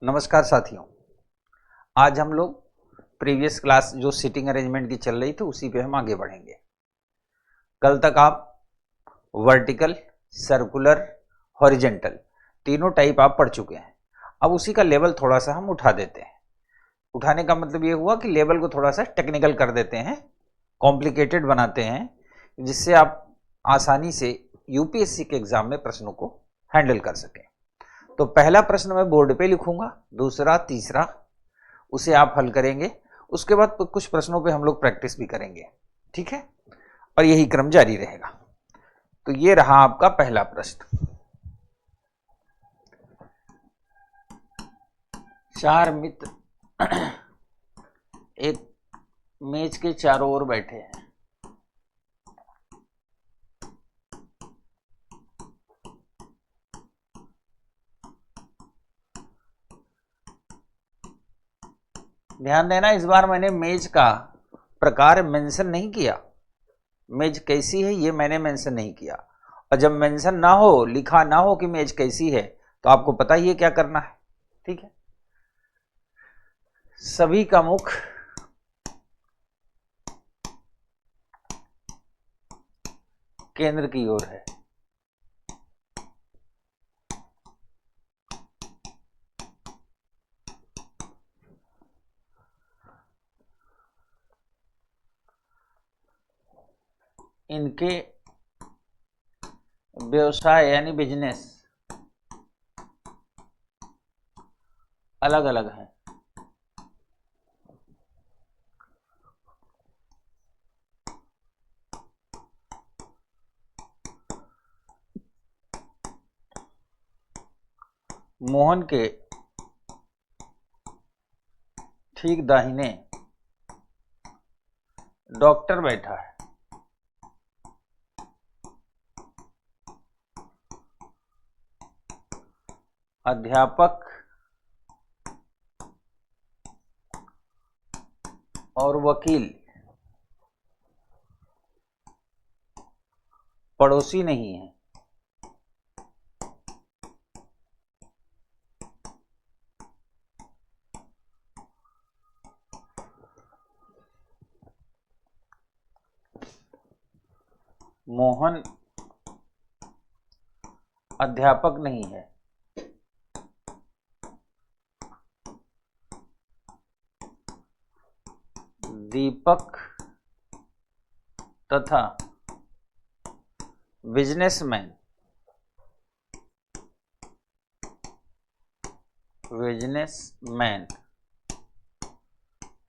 नमस्कार साथियों। आज हम लोग प्रीवियस क्लास जो सीटिंग अरेंजमेंट की चल रही थी उसी पे हम आगे बढ़ेंगे। कल तक आप वर्टिकल, सर्कुलर, हॉरिजेंटल तीनों टाइप आप पढ़ चुके हैं। अब उसी का लेवल थोड़ा सा हम उठा देते हैं। उठाने का मतलब ये हुआ कि लेवल को थोड़ा सा टेक्निकल कर देते हैं, कॉम्प्लिकेटेड बनाते हैं, जिससे आप आसानी से यूपीएससी के एग्जाम में प्रश्नों को हैंडल कर सकें। तो पहला प्रश्न मैं बोर्ड पे लिखूंगा, दूसरा, तीसरा उसे आप हल करेंगे। उसके बाद कुछ प्रश्नों पे हम लोग प्रैक्टिस भी करेंगे, ठीक है, और यही क्रम जारी रहेगा। तो ये रहा आपका पहला प्रश्न। 4 मित्र एक मेज के चारों ओर बैठे हैं। ध्यान देना, इस बार मैंने मेज का प्रकार मेंशन नहीं किया। मेज कैसी है ये मैंने मेंशन नहीं किया, और जब मेंशन ना हो, लिखा ना हो कि मेज कैसी है, तो आपको पता ही है क्या करना है, ठीक है। सभी का मुख केंद्र की ओर है। इनके व्यवसाय यानी बिजनेस अलग अलग हैं। मोहन के ठीक दाहिने डॉक्टर बैठा है। अध्यापक और वकील पड़ोसी नहीं है। मोहन अध्यापक नहीं है। दीपक तथा बिजनेसमैन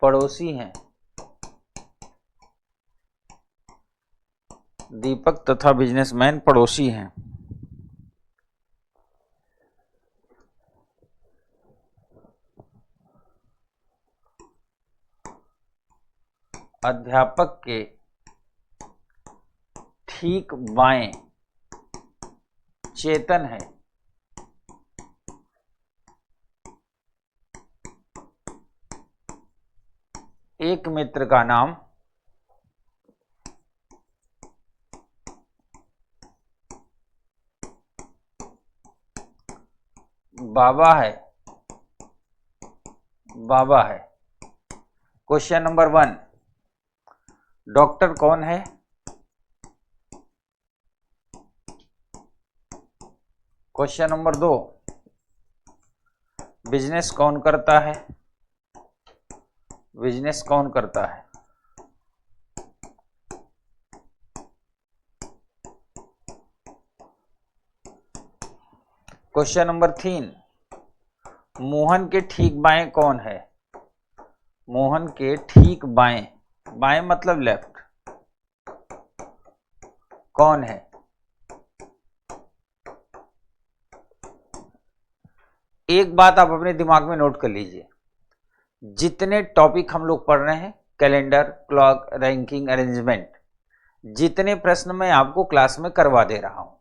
पड़ोसी हैं। दीपक तथा बिजनेसमैन पड़ोसी हैं। अध्यापक के ठीक बाएं चेतन है। एक मित्र का नाम बाबा है। क्वेश्चन नंबर 1, डॉक्टर कौन है? क्वेश्चन नंबर 2, बिजनेस कौन करता है? क्वेश्चन नंबर 3, मोहन के ठीक बाएं कौन है? मोहन के ठीक बाएं मतलब लेफ्ट, कौन है? एक बात आप अपने दिमाग में नोट कर लीजिए, जितने टॉपिक हम लोग पढ़ रहे हैं, कैलेंडर, क्लॉक, रैंकिंग, अरेंजमेंट, जितने प्रश्न मैं आपको क्लास में करवा दे रहा हूं,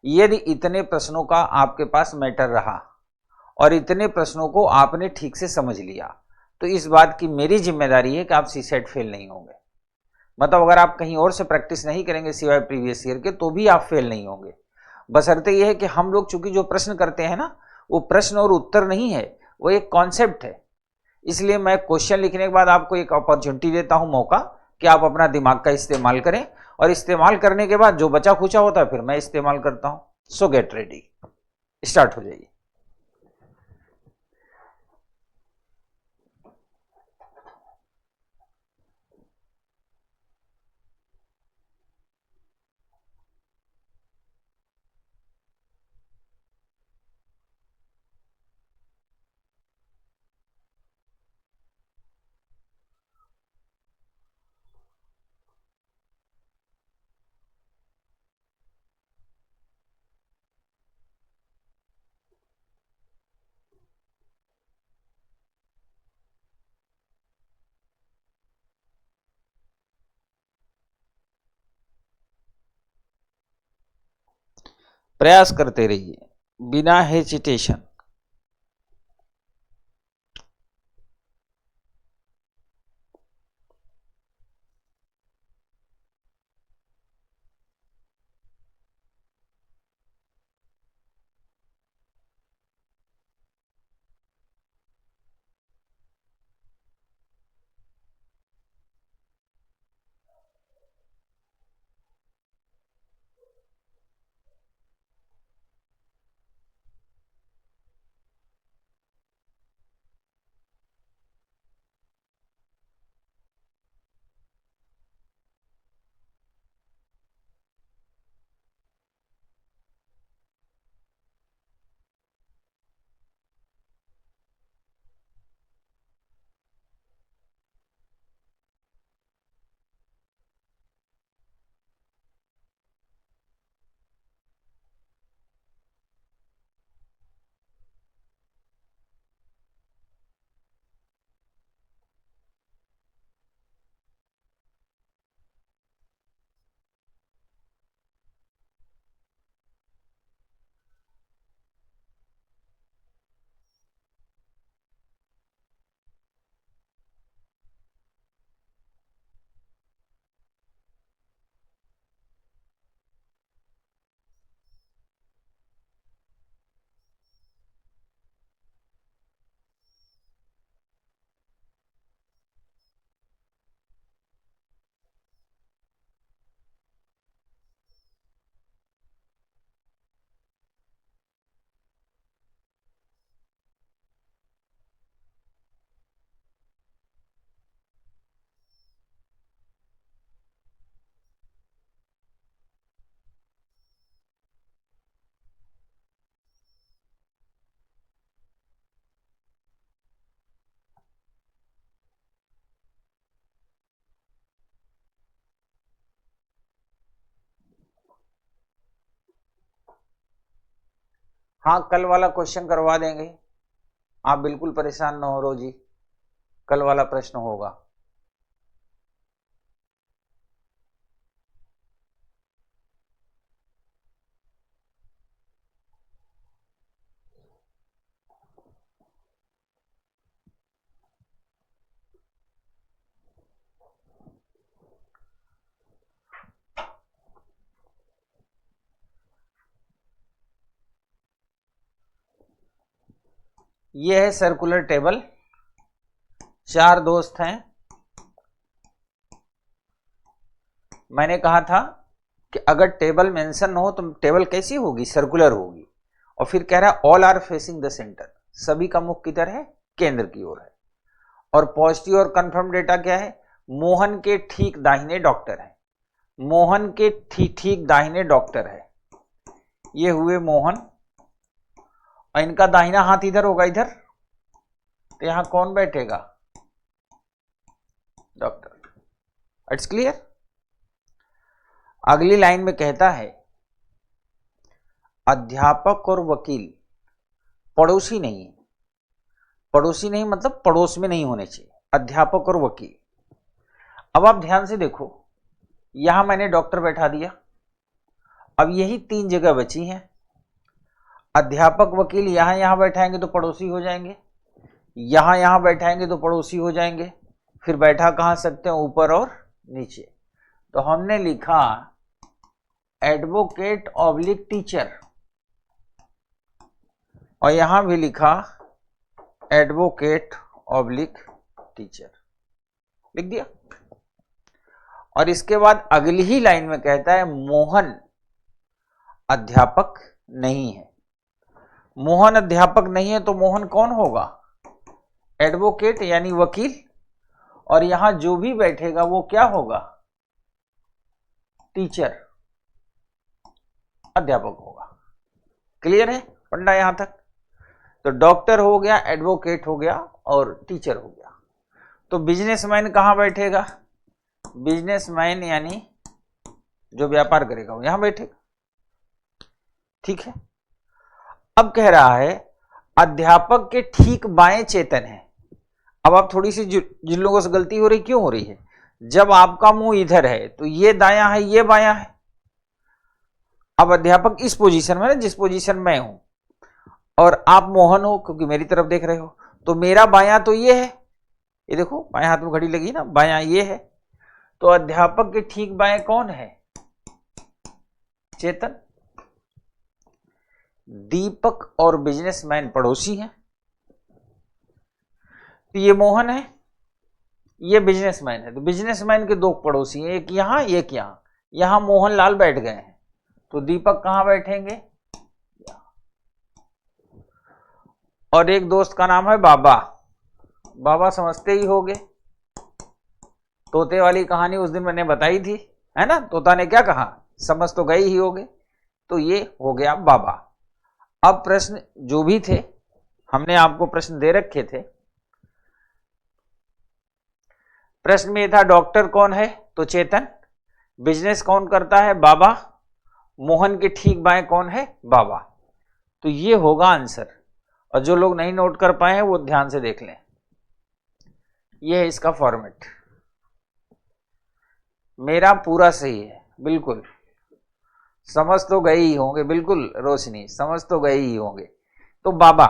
यदि इतने प्रश्नों का आपके पास मैटर रहा और इतने प्रश्नों को आपने ठीक से समझ लिया, तो इस बात की मेरी जिम्मेदारी है कि आप सीसेट फेल नहीं होंगे। मतलब अगर आप कहीं और से प्रैक्टिस नहीं करेंगे सिवाय प्रीवियस ईयर के, तो भी आप फेल नहीं होंगे। बशर्ते यह है कि हम लोग चूंकि जो प्रश्न करते हैं ना, वो प्रश्न और उत्तर नहीं है, वो एक कॉन्सेप्ट है। इसलिए मैं क्वेश्चन लिखने के बाद आपको एक अपॉर्चुनिटी देता हूं, मौका, कि आप अपना दिमाग का इस्तेमाल करें, और इस्तेमाल करने के बाद जो बचा खुचा होता है फिर मैं इस्तेमाल करता हूं। सो गेट रेडी, स्टार्ट हो जाइए। प्रयास करते रहिए बिना हेजिटेशन। हाँ, कल वाला क्वेश्चन करवा देंगे, आप बिल्कुल परेशान ना हो रोजी, कल वाला प्रश्न होगा। ये है सर्कुलर टेबल, 4 दोस्त हैं। मैंने कहा था कि अगर टेबल मेंशन हो तो टेबल कैसी होगी, सर्कुलर होगी। और फिर कह रहा है all are facing the centre, सभी का मुख किधर है, केंद्र की ओर है। और पॉजिटिव और कंफर्म डेटा क्या है, मोहन के ठीक दाहिने डॉक्टर है, मोहन के ठीक दाहिने डॉक्टर है। ये हुए मोहन, और इनका दाहिना हाथ इधर होगा, इधर, तो यहां कौन बैठेगा, डॉक्टर। It's clear. अगली लाइन में कहता है अध्यापक और वकील पड़ोसी नहीं है, पड़ोसी नहीं मतलब पड़ोस में नहीं होने चाहिए, अध्यापक और वकील। अब आप ध्यान से देखो, यहां मैंने डॉक्टर बैठा दिया, अब यही 3 जगह बची हैं। अध्यापक वकील यहां बैठाएंगे तो पड़ोसी हो जाएंगे, यहां बैठाएंगे तो पड़ोसी हो जाएंगे, फिर बैठा कहां सकते हैं, ऊपर और नीचे। तो हमने लिखा एडवोकेट ऑब्लिक टीचर, और यहां भी लिखा एडवोकेट ऑब्लिक टीचर, लिख दिया। और इसके बाद अगली ही लाइन में कहता है मोहन अध्यापक नहीं है। मोहन अध्यापक नहीं है तो मोहन कौन होगा? एडवोकेट यानी वकील, और यहां जो भी बैठेगा वो क्या होगा? टीचर, अध्यापक होगा। क्लियर है पंडा यहां तक? तो डॉक्टर हो गया, एडवोकेट हो गया और टीचर हो गया। तो बिजनेसमैन कहां बैठेगा? बिजनेसमैन यानी जो व्यापार करेगा वो यहां बैठेगा। ठीक है। अब कह रहा है अध्यापक के ठीक बाएं चेतन है। अब आप थोड़ी सी जिन लोगों से गलती हो रही, क्यों हो रही है? जब आपका मुंह इधर है तो ये दायां है, ये बायां है। अब अध्यापक इस पोजीशन में ना, जिस पोजीशन में हूं, और आप मोहन हो क्योंकि मेरी तरफ देख रहे हो, तो मेरा बायां तो ये है, ये देखो बाएं हाथ में घड़ी लगी ना, बायां ये है। तो अध्यापक के ठीक बाएं कौन है? चेतन। दीपक और बिजनेसमैन पड़ोसी हैं। तो ये मोहन है, ये बिजनेसमैन है। तो बिजनेसमैन के दो पड़ोसी हैं, एक यहां एक यहां। यहां मोहनलाल बैठ गए हैं तो दीपक कहां बैठेंगे? और एक दोस्त का नाम है बाबा। बाबा समझते ही होगे, तोते वाली कहानी उस दिन मैंने बताई थी, है ना? तोता ने क्या कहा? समझ तो गए ही होगे। तो ये हो गया बाबा। अब प्रश्न जो भी थे, हमने आपको प्रश्न दे रखे थे। प्रश्न में था डॉक्टर कौन है? तो चेतन। बिजनेस कौन करता है? बाबा। मोहन के ठीक बाएं कौन है? बाबा। तो ये होगा आंसर। और जो लोग नहीं नोट कर पाए हैं वो ध्यान से देख लें। ये है इसका फॉर्मेट। मेरा पूरा सही है, बिल्कुल समझ तो गए ही होंगे, बिल्कुल रोशनी समझ तो गए ही होंगे। तो बाबा,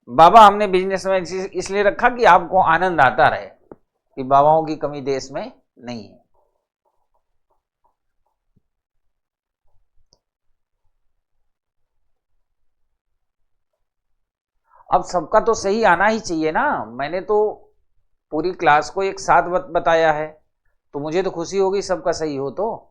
बाबा हमने बिजनेस में इसलिए रखा कि आपको आनंद आता रहे कि बाबाओं की कमी देश में नहीं है। अब सबका तो सही आना ही चाहिए ना। मैंने तो पूरी क्लास को एक साथ बताया है, तो मुझे तो खुशी होगी सबका सही हो तो।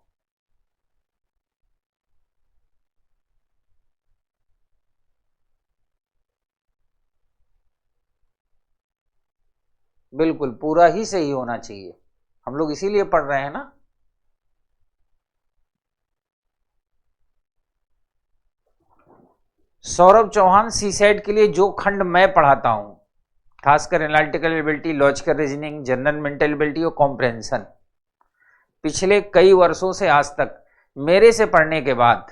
बिल्कुल पूरा ही सही होना चाहिए, हम लोग इसीलिए पढ़ रहे हैं ना। सौरभ चौहान, सीसेट के लिए जो खंड मैं पढ़ाता हूं, खासकर analytical ability, logical reasoning, general mental ability और कॉम्प्रहेंशन, पिछले कई वर्षों से आज तक मेरे से पढ़ने के बाद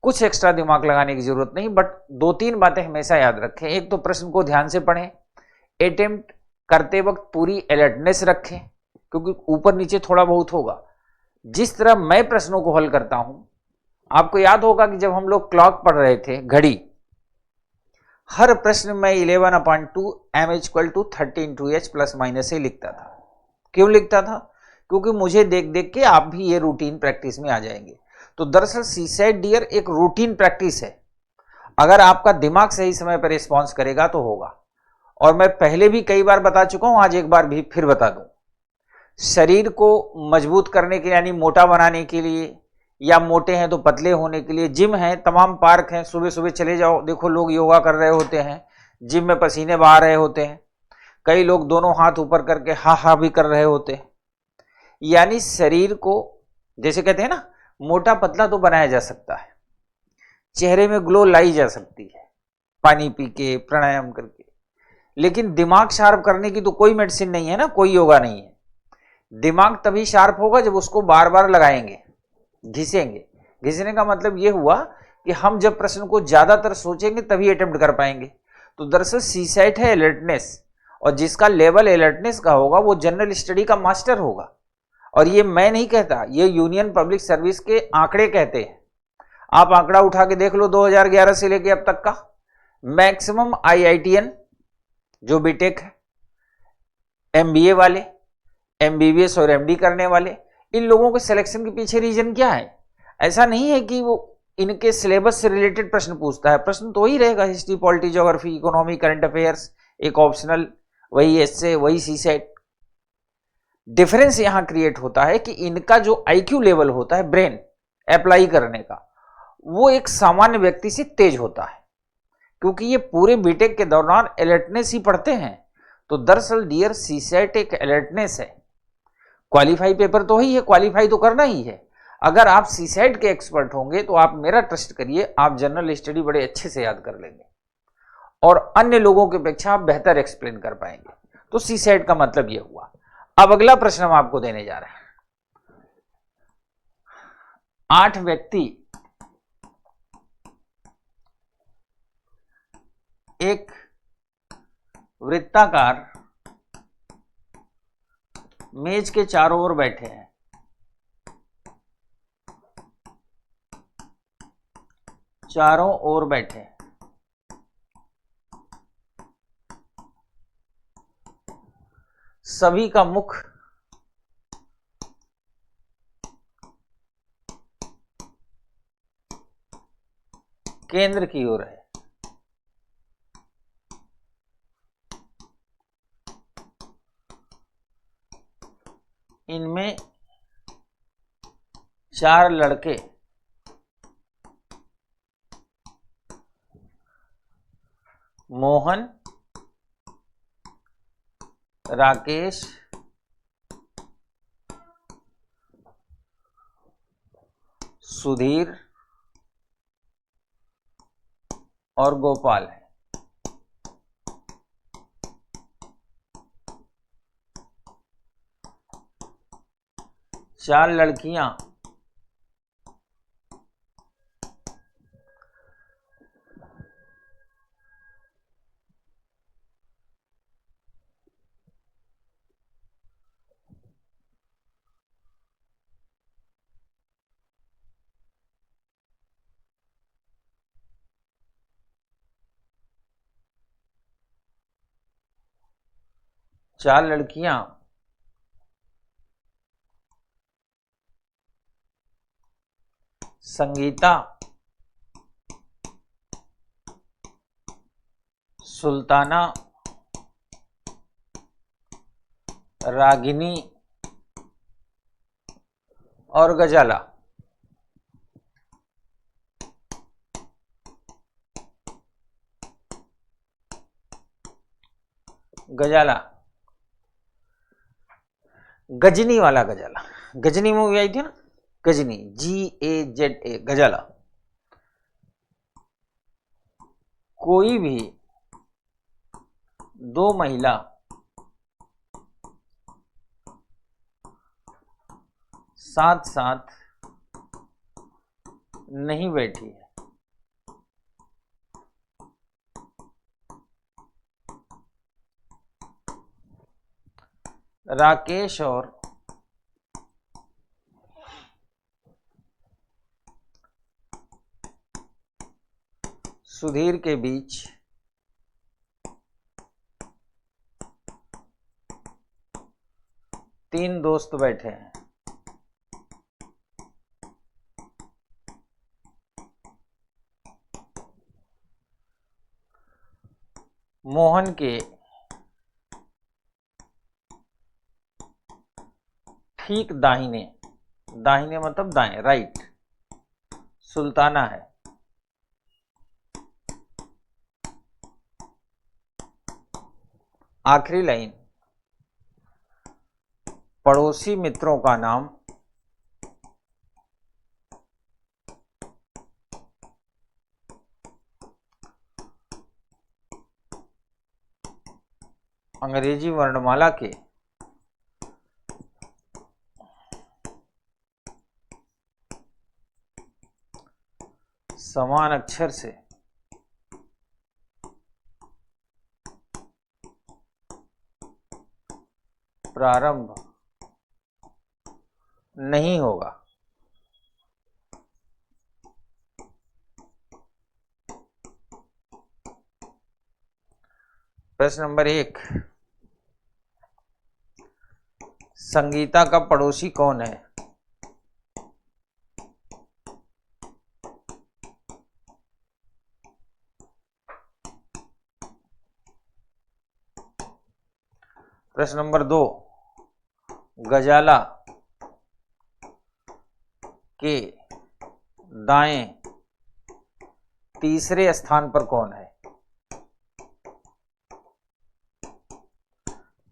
कुछ एक्स्ट्रा दिमाग लगाने की जरूरत नहीं, बट दो तीन बातें हमेशा याद रखें। एक तो प्रश्न को ध्यान से पढ़ें, अटेम्प्ट करते वक्त पूरी अलर्टनेस रखें, क्योंकि ऊपर नीचे थोड़ा बहुत होगा। जिस तरह मैं प्रश्नों को हल करता हूं, आपको याद होगा कि जब हम लोग क्लॉक पढ़ रहे थे, घड़ी, हर प्रश्न में 11/2 m = 30 × h प्लस माइनस से लिखता था। क्यों लिखता था? क्योंकि मुझे देख देख के आप भी ये रूटीन प्रैक्टिस में आ जाएंगे। तो दरअसल सीसेट डियर एक रूटीन प्रैक्टिस है। अगर आपका दिमाग सही समय पर रिस्पॉन्स करेगा तो होगा। और मैं पहले भी कई बार बता चुका हूं, आज एक बार भी फिर बता दूं। शरीर को मजबूत करने के लिए, यानी मोटा बनाने के लिए, या मोटे हैं तो पतले होने के लिए जिम है, तमाम पार्क हैं। सुबह सुबह चले जाओ, देखो लोग योगा कर रहे होते हैं, जिम में पसीने बहा रहे होते हैं। कई लोग दोनों हाथ ऊपर करके हा हा भी कर रहे होते हैं। यानी शरीर को, जैसे कहते हैं ना, मोटा पतला तो बनाया जा सकता है, चेहरे में ग्लो लाई जा सकती है पानी पी के, प्राणायाम करके। लेकिन दिमाग शार्प करने की तो कोई मेडिसिन नहीं है ना, कोई योगा नहीं है। दिमाग तभी शार्प होगा जब उसको बार बार लगाएंगे, घिसेंगे। घिसने का मतलब यह हुआ कि हम जब प्रश्न को ज्यादातर सोचेंगे तभी अटेम्प्ट कर पाएंगे। तो दरअसल सीसेट है अलर्टनेस, और जिसका लेवल अलर्टनेस का होगा वो जनरल स्टडी का मास्टर होगा। और ये मैं नहीं कहता, ये यूनियन पब्लिक सर्विस के आंकड़े कहते हैं। आप आंकड़ा उठा के देख लो 2011 से लेके अब तक का। मैक्सिमम IITN जो बीटेक है, MBA वाले, MBBS और MD करने वाले, इन लोगों के सिलेक्शन के पीछे रीजन क्या है? ऐसा नहीं है कि वो इनके सिलेबस से रिलेटेड प्रश्न पूछता है, प्रश्न तो ही रहेगा, history, polity, geography, economy, current affairs, एक ऑप्शनल, वही एसए, वही सीसेट। डिफरेंस यहां क्रिएट होता है कि इनका जो आईक्यू लेवल होता है ब्रेन अप्लाई करने का, वो एक सामान्य व्यक्ति से तेज होता है, क्योंकि ये पूरे बीटेक के दौरान अलर्टनेस ही पढ़ते हैं। तो दरअसल डियर, सीसेट एक अलर्टनेस है। क्वालिफाई पेपर तो ही है, क्वालिफाई तो करना ही है। अगर आप सीसेट के एक्सपर्ट होंगे तो आप मेरा ट्रस्ट करिए, आप जनरल स्टडी बड़े अच्छे से याद कर लेंगे और अन्य लोगों की अपेक्षा आप बेहतर एक्सप्लेन कर पाएंगे। तो सीसेट का मतलब यह हुआ। अब अगला प्रश्न हम आपको देने जा रहे हैं। 8 व्यक्ति एक वृत्ताकार मेज के चारों ओर बैठे हैं। चारों ओर बैठे हैं। सभी का मुख केंद्र की ओर है। इनमें 4 लड़के मोहन, राकेश, सुधीर और गोपाल है। चार लड़कियां संगीता, सुल्ताना, रागिनी और गजाला। गजाला, गजनी वाला गजाला। गजनी मूवी आई थी ना, गजनी, GAZA, गजाला। कोई भी 2 महिला साथ साथ नहीं बैठी है। राकेश और सुधीर के बीच तीन दोस्त बैठे हैं। मोहन के ठीक दाहिने, दाहिने मतलब दाएं, राइट, सुल्ताना है। आखिरी लाइन, पड़ोसी मित्रों का नाम अंग्रेजी वर्णमाला के समान अक्षर से प्रारंभ नहीं होगा। प्रश्न नंबर 1, संगीता का पड़ोसी कौन है? प्रश्न नंबर 2, गजाला के दाएं तीसरे स्थान पर कौन है?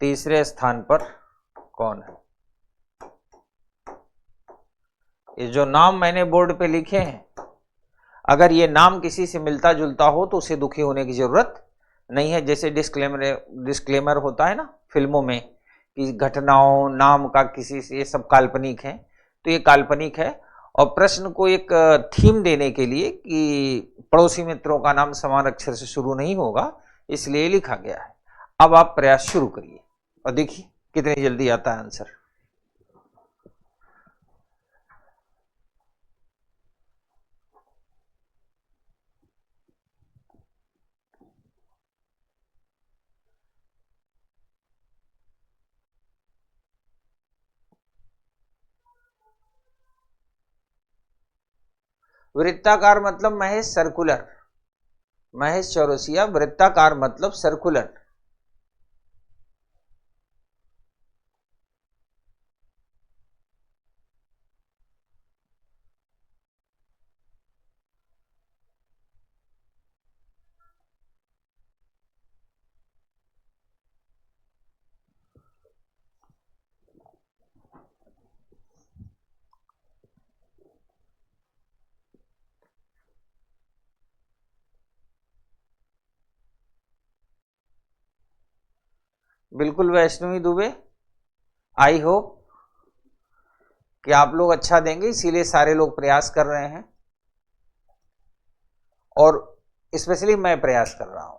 तीसरे स्थान पर कौन है? ये जो नाम मैंने बोर्ड पे लिखे हैं, अगर ये नाम किसी से मिलता जुलता हो तो उसे दुखी होने की जरूरत नहीं है। जैसे डिस्क्लेमर होता है ना फिल्मों में कि घटनाओं नाम का किसी से, ये सब काल्पनिक है, तो ये काल्पनिक है। और प्रश्न को एक थीम देने के लिए कि पड़ोसी मित्रों का नाम समान अक्षर से शुरू नहीं होगा, इसलिए लिखा गया है। अब आप प्रयास शुरू करिए और देखिए कितनी जल्दी आता है आंसर। वृत्ताकार मतलब महेश सर्कुलर, महेश चौरसिया, वृत्ताकार मतलब सर्कुलर। बिल्कुल वैष्णवी दुबे, आई होप कि आप लोग अच्छा देंगे, इसीलिए सारे लोग प्रयास कर रहे हैं और स्पेशली मैं प्रयास कर रहा हूं।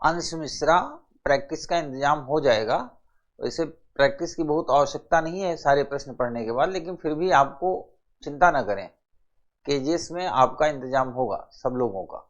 अंश मिश्रा, प्रैक्टिस का इंतजाम हो जाएगा। वैसे प्रैक्टिस की बहुत आवश्यकता नहीं है सारे प्रश्न पढ़ने के बाद, लेकिन फिर भी आपको चिंता ना करें, केजीएस में आपका इंतजाम होगा सब लोगों का।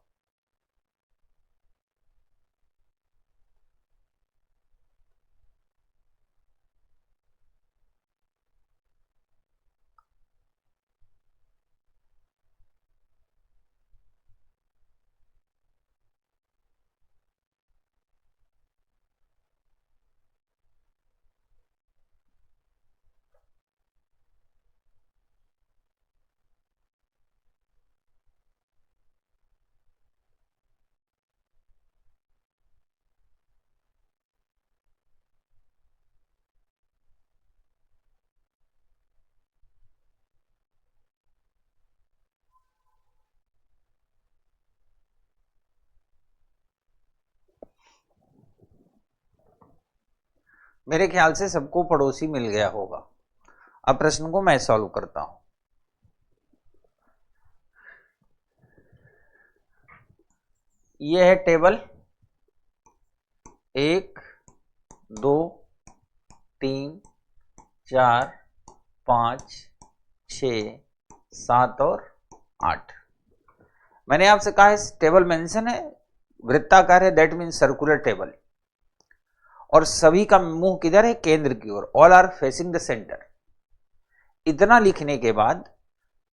मेरे ख्याल से सबको पड़ोसी मिल गया होगा। अब प्रश्न को मैं सॉल्व करता हूं। ये है टेबल 1 2 3 4 5 6 7 और 8। मैंने आपसे कहा है टेबल मेंशन है, वृत्ताकार है, दैट मीन सर्कुलर टेबल, और सभी का मुंह किधर है? केंद्र की ओर। All are facing the centre. इतना लिखने के बाद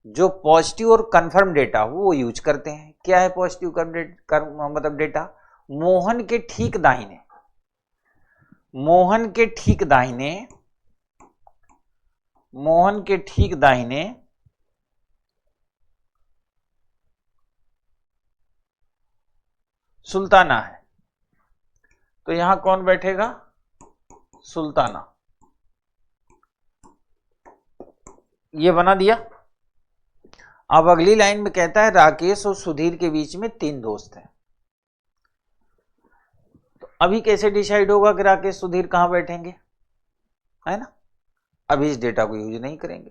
जो पॉजिटिव और कंफर्म डेटा वो यूज करते हैं। क्या है पॉजिटिव मतलब डेटा? मोहन के ठीक दाहिने, मोहन के ठीक दाहिने, मोहन के ठीक दाहिने सुल्ताना है, तो यहां कौन बैठेगा? सुल्ताना। ये बना दिया। अब अगली लाइन में कहता है राकेश और सुधीर के बीच में 3 दोस्त हैं। तो अभी कैसे डिसाइड होगा कि राकेश सुधीर कहां बैठेंगे? है ना, अभी इस डेटा को यूज नहीं करेंगे।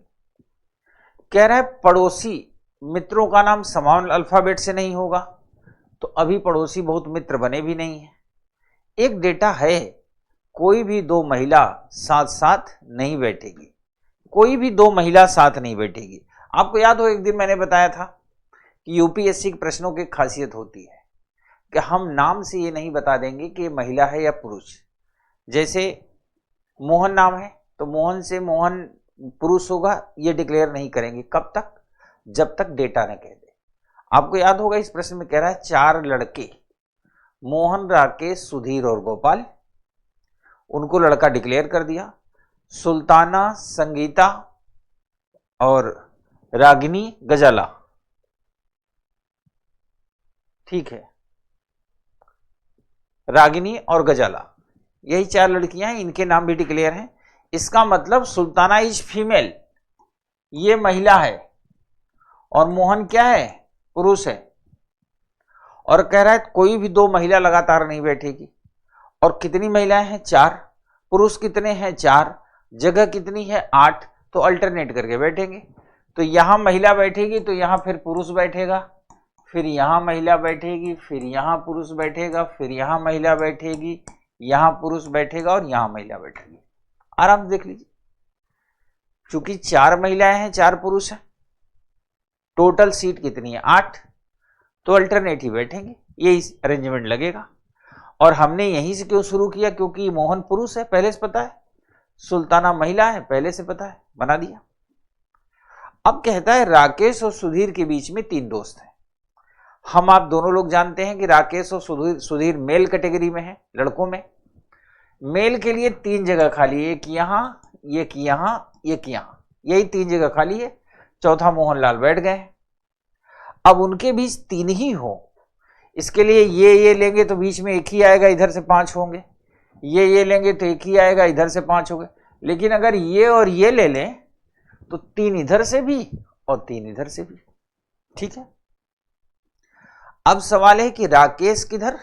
कह रहा है पड़ोसी मित्रों का नाम समान अल्फाबेट से नहीं होगा, तो अभी पड़ोसी बहुत मित्र बने भी नहीं है। एक डेटा है, कोई भी 2 महिला साथ साथ नहीं बैठेगी, कोई भी 2 महिला साथ नहीं बैठेगी। आपको याद हो एक दिन मैंने बताया था कि यूपीएससी के प्रश्नों की खासियत होती है कि हम नाम से ये नहीं बता देंगे कि ये महिला है या पुरुष। जैसे मोहन नाम है तो मोहन से मोहन पुरुष होगा ये डिक्लेयर नहीं करेंगे। कब तक? जब तक डेटा न कह दे। आपको याद होगा इस प्रश्न में कह रहा है 4 लड़के, मोहन राकेश सुधीर और गोपाल, उनको लड़का डिक्लेयर कर दिया। सुल्ताना, संगीता और रागिनी, गजाला, ठीक है, रागिनी और गजाला, यही 4 लड़कियां हैं, इनके नाम भी डिक्लेयर हैं। इसका मतलब सुल्ताना इज फीमेल, ये महिला है, और मोहन क्या है? पुरुष है। और कह रहा है कोई भी 2 महिला लगातार नहीं बैठेगी। और कितनी महिलाएं हैं? 4। पुरुष कितने हैं? 4। जगह कितनी है? 8। तो अल्टरनेट करके बैठेंगे। तो यहां महिला बैठेगी तो यहां फिर पुरुष बैठेगा, फिर यहां महिला बैठेगी, फिर यहां पुरुष बैठेगा, फिर यहां महिला बैठेगी, यहां पुरुष बैठेगा और यहां महिला बैठेगी। आराम से देख लीजिए, चूंकि 4 महिलाएं हैं 4 पुरुष हैं, टोटल सीट कितनी है? 8। तो अल्टरनेटिव बैठेंगे, ये अरेंजमेंट लगेगा। और हमने यहीं से क्यों शुरू किया? क्योंकि मोहन पुरुष है पहले से पता है, सुल्ताना महिला है पहले से पता है, बना दिया। अब कहता है राकेश और सुधीर के बीच में 3 दोस्त हैं। हम आप दोनों लोग जानते हैं कि राकेश और सुधीर मेल कैटेगरी में है, लड़कों में। मेल के लिए 3 जगह खाली है, एक यहां, एक यहां, एक यहां, यही 3 जगह खाली है। चौथा मोहनलाल बैठ गए। अब उनके बीच 3 ही हो, इसके लिए ये लेंगे तो बीच में 1 ही आएगा, इधर से 5 होंगे। ये लेंगे तो 1 ही आएगा, इधर से 5 होंगे। लेकिन अगर ये और ये ले लें तो 3 इधर से भी और 3 इधर से भी, ठीक है। अब सवाल है कि राकेश किधर,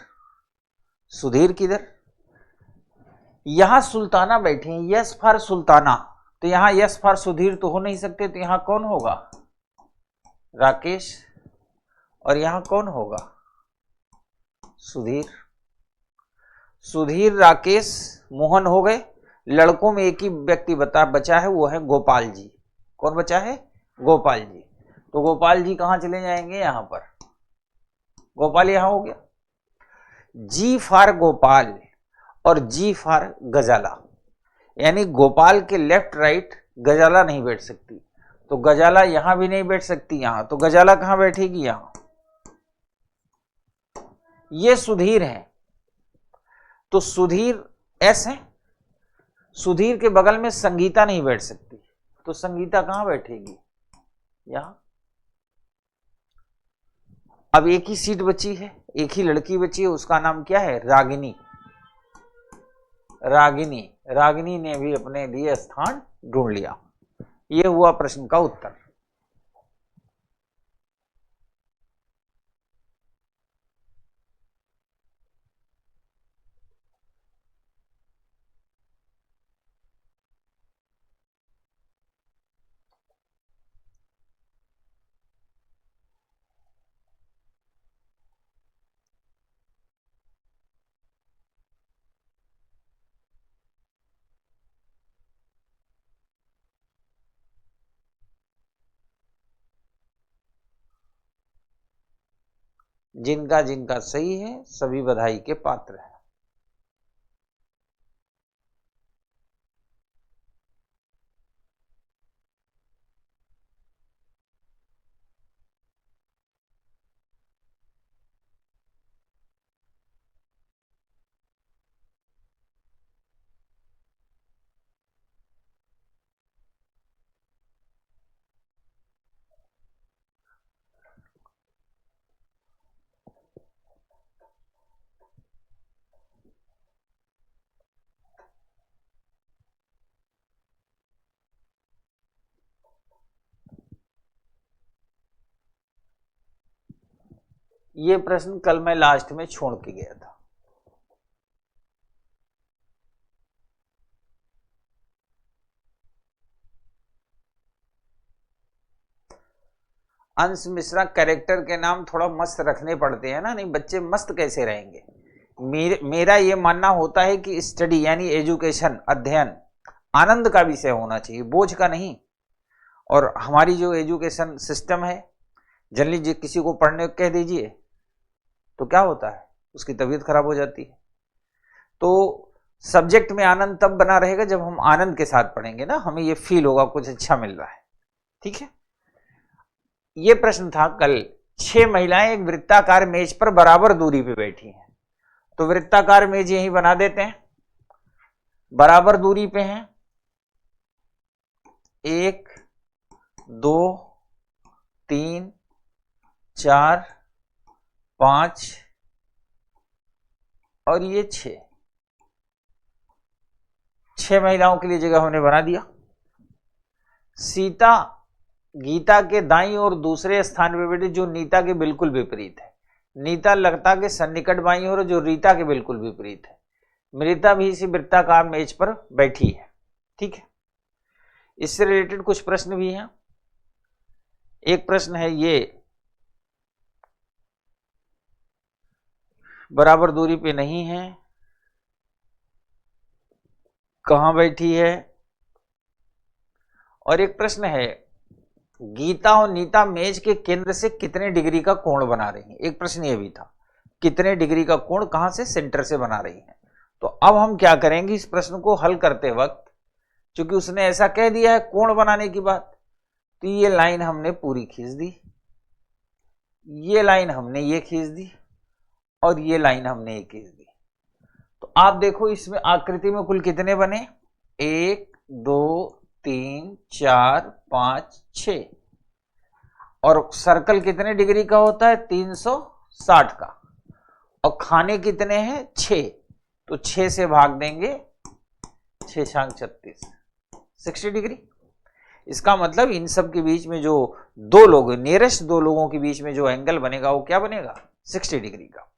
सुधीर किधर? यहां सुल्ताना बैठे हैं, यस फॉर सुल्ताना, तो यहां यस फॉर सुधीर तो हो नहीं सकते, तो यहां कौन होगा? राकेश। और यहां कौन होगा? सुधीर। सुधीर, राकेश, मोहन हो गए। लड़कों में एक ही व्यक्ति बचा है, वो है गोपाल जी। कौन बचा है? गोपाल जी। तो गोपाल जी कहां चले जाएंगे? यहां पर। गोपाल यहां हो गया। जी फॉर गोपाल और जी फॉर गजाला, यानी गोपाल के लेफ्ट राइट गजाला नहीं बैठ सकती, तो गजाला यहां भी नहीं बैठ सकती यहां, तो गजाला कहां बैठेगी? यहां। ये सुधीर है, तो सुधीर एस है। सुधीर के बगल में संगीता नहीं बैठ सकती, तो संगीता कहां बैठेगी? यहां। अब एक ही सीट बची है, एक ही लड़की बची है, उसका नाम क्या है? रागिनी। रागिनी, रागिनी ने भी अपने लिए स्थान ढूंढ लिया। यह हुआ प्रश्न का उत्तर। जिनका जिनका सही है सभी बधाई के पात्र हैं। ये प्रश्न कल मैं लास्ट में छोड़ के गया था। अंश मिश्रा, कैरेक्टर के नाम थोड़ा मस्त रखने पड़ते हैं ना, नहीं बच्चे मस्त कैसे रहेंगे। मेरा ये मानना होता है कि स्टडी यानी एजुकेशन, अध्ययन आनंद का विषय होना चाहिए, बोझ का नहीं। और हमारी जो एजुकेशन सिस्टम है, जनरली किसी को पढ़ने को कह दीजिए तो क्या होता है, उसकी तबीयत खराब हो जाती है। तो सब्जेक्ट में आनंद तब बना रहेगा जब हम आनंद के साथ पढ़ेंगे ना, हमें ये फील होगा कुछ अच्छा मिल रहा है। ठीक है, ये प्रश्न था कल। 6 महिलाएं एक वृत्ताकार मेज पर बराबर दूरी पे बैठी हैं। तो वृत्ताकार मेज यही बना देते हैं, बराबर दूरी पे हैं, 1 2 3 4 5 और ये 6 महिलाओं के लिए जगह हमने बना दिया। सीता गीता के दाईं और दूसरे स्थान पर बैठी, जो नीता के बिल्कुल विपरीत है। नीता लता के सन्निकट बाईं ओर, जो रीता के बिल्कुल विपरीत है। मृता भी इसी वृत्ताकार मेज पर बैठी है। ठीक है, इससे रिलेटेड कुछ प्रश्न भी हैं। एक प्रश्न है ये, बराबर दूरी पे नहीं है, कहां बैठी है। और एक प्रश्न है, गीता और नीता मेज के केंद्र से कितने डिग्री का कोण बना रही हैं। एक प्रश्न ये भी था, कितने डिग्री का कोण कहां से, सेंटर से बना रही हैं। तो अब हम क्या करेंगे, इस प्रश्न को हल करते वक्त, क्योंकि उसने ऐसा कह दिया है कोण बनाने की बात, तो ये लाइन हमने पूरी खींच दी, ये लाइन हमने ये खींच दी और ये लाइन हमने ये खींच दी। तो आप देखो इसमें आकृति में कुल कितने बने, 1 2 3 4 5 6। और सर्कल कितने डिग्री का होता है, 360 का। और खाने कितने हैं, 6। तो 6 से भाग देंगे, 6 छांग 36, 60 डिग्री। इसका मतलब इन सब के बीच में जो दो लोग, नियरेस्ट दो लोगों के बीच में जो एंगल बनेगा वो क्या बनेगा, 60 डिग्री का।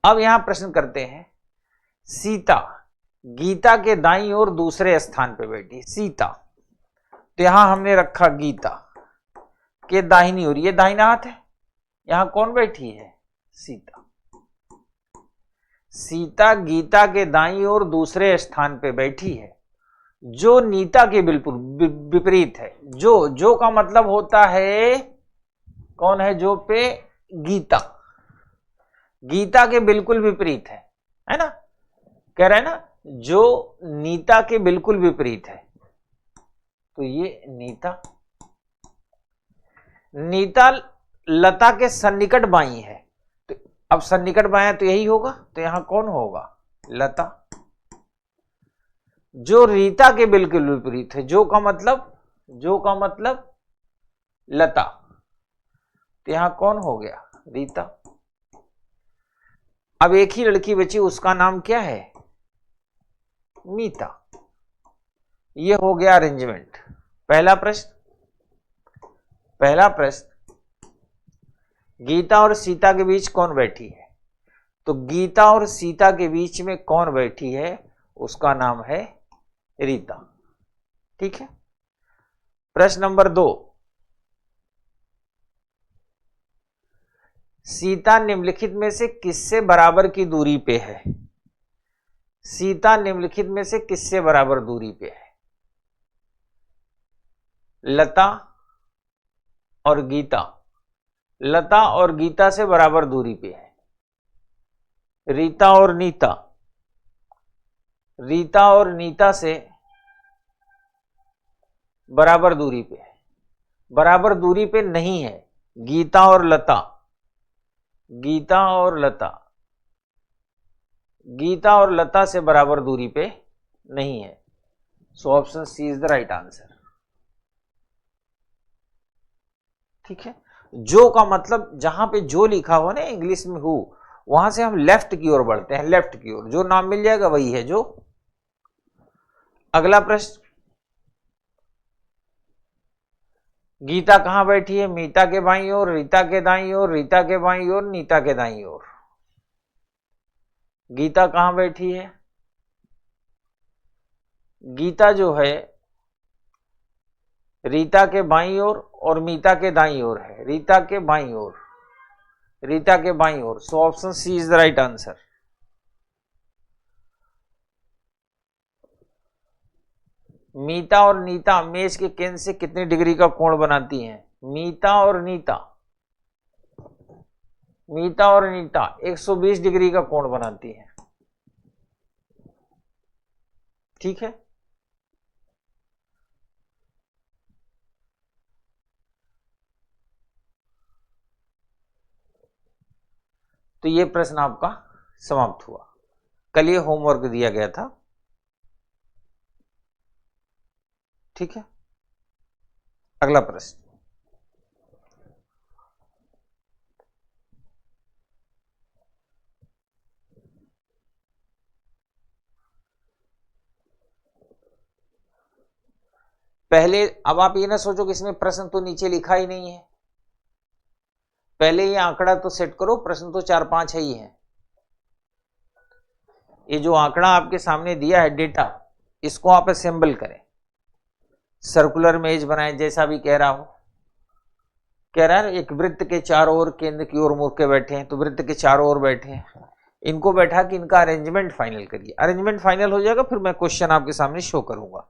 अब यहां प्रश्न करते हैं, सीता गीता के दाईं ओर दूसरे स्थान पर बैठी। सीता, तो यहां हमने रखा गीता के दाहिनी ओर, ये दाहिना हाथ है, यहां कौन बैठी है, सीता। सीता गीता के दाईं ओर दूसरे स्थान पे बैठी है, जो नीता के बिल्कुल विपरीत है। जो का मतलब होता है, कौन है जो पे, गीता। गीता के बिल्कुल विपरीत है ना, कह रहा है ना, जो नीता के बिल्कुल विपरीत है। तो ये नीता, नीता लता के सन्निकट बाई है। तो अब सन्निकट बाएं तो यही होगा, तो यहां कौन होगा, लता। जो रीता के बिल्कुल विपरीत है, जो का मतलब लता, तो यहां कौन हो गया, रीता। अब एक ही लड़की बची, उसका नाम क्या है, मीता। ये हो गया अरेंजमेंट। पहला प्रश्न, गीता और सीता के बीच कौन बैठी है। तो गीता और सीता के बीच में कौन बैठी है, उसका नाम है रीता। ठीक है। प्रश्न नंबर 2, सीता निम्नलिखित में से किससे बराबर की दूरी पे है। सीता निम्नलिखित में से किससे बराबर दूरी पे है, लता और गीता लता और गीता से बराबर दूरी पे है। रीता और नीता, रीता और नीता से बराबर दूरी पे है। बराबर दूरी पे नहीं है गीता और लता, गीता और लता, गीता और लता से बराबर दूरी पे नहीं है। So option C is the right answer. ठीक है, जो का मतलब जहां पे जो लिखा हो ना इंग्लिश में हु, वहां से हम लेफ्ट की ओर बढ़ते हैं, लेफ्ट की ओर जो नाम मिल जाएगा वही है जो। अगला प्रश्न, गीता कहां बैठी है? मीता के बाईं ओर, रीता के दाईं ओर, रीता के बाईं ओर, नीता के दाईं ओर। गीता कहां बैठी है? गीता जो है रीता के बाईं ओर और मीता के दाईं ओर है। रीता के बाईं ओर, रीता के बाईं ओर। So option C is the right answer. Meeta और नीता मेष के केंद्र से कितनी डिग्री का कोण बनाती हैं? मीता और नीता, मीता और नीता 120 डिग्री का कोण बनाती हैं। ठीक है, तो ये प्रश्न आपका समाप्त हुआ। कल ये होमवर्क दिया गया था। ठीक है, अगला प्रश्न, पहले अब आप ये ना सोचो कि इसमें प्रश्न तो नीचे लिखा ही नहीं है। पहले ये आंकड़ा तो सेट करो, प्रश्न तो 4-5 है ही है। ये जो आंकड़ा आपके सामने दिया है डेटा, इसको आप असेंबल करें, सर्कुलर मेज बनाएं, जैसा भी कह रहा हो। कह रहा है एक वृत्त के चारों ओर केंद्र की ओर मुड़ के बैठे हैं, तो वृत्त के चारों ओर बैठे हैं, इनको बैठा कि इनका अरेंजमेंट फाइनल करिए। अरेंजमेंट फाइनल हो जाएगा फिर मैं क्वेश्चन आपके सामने शो करूंगा।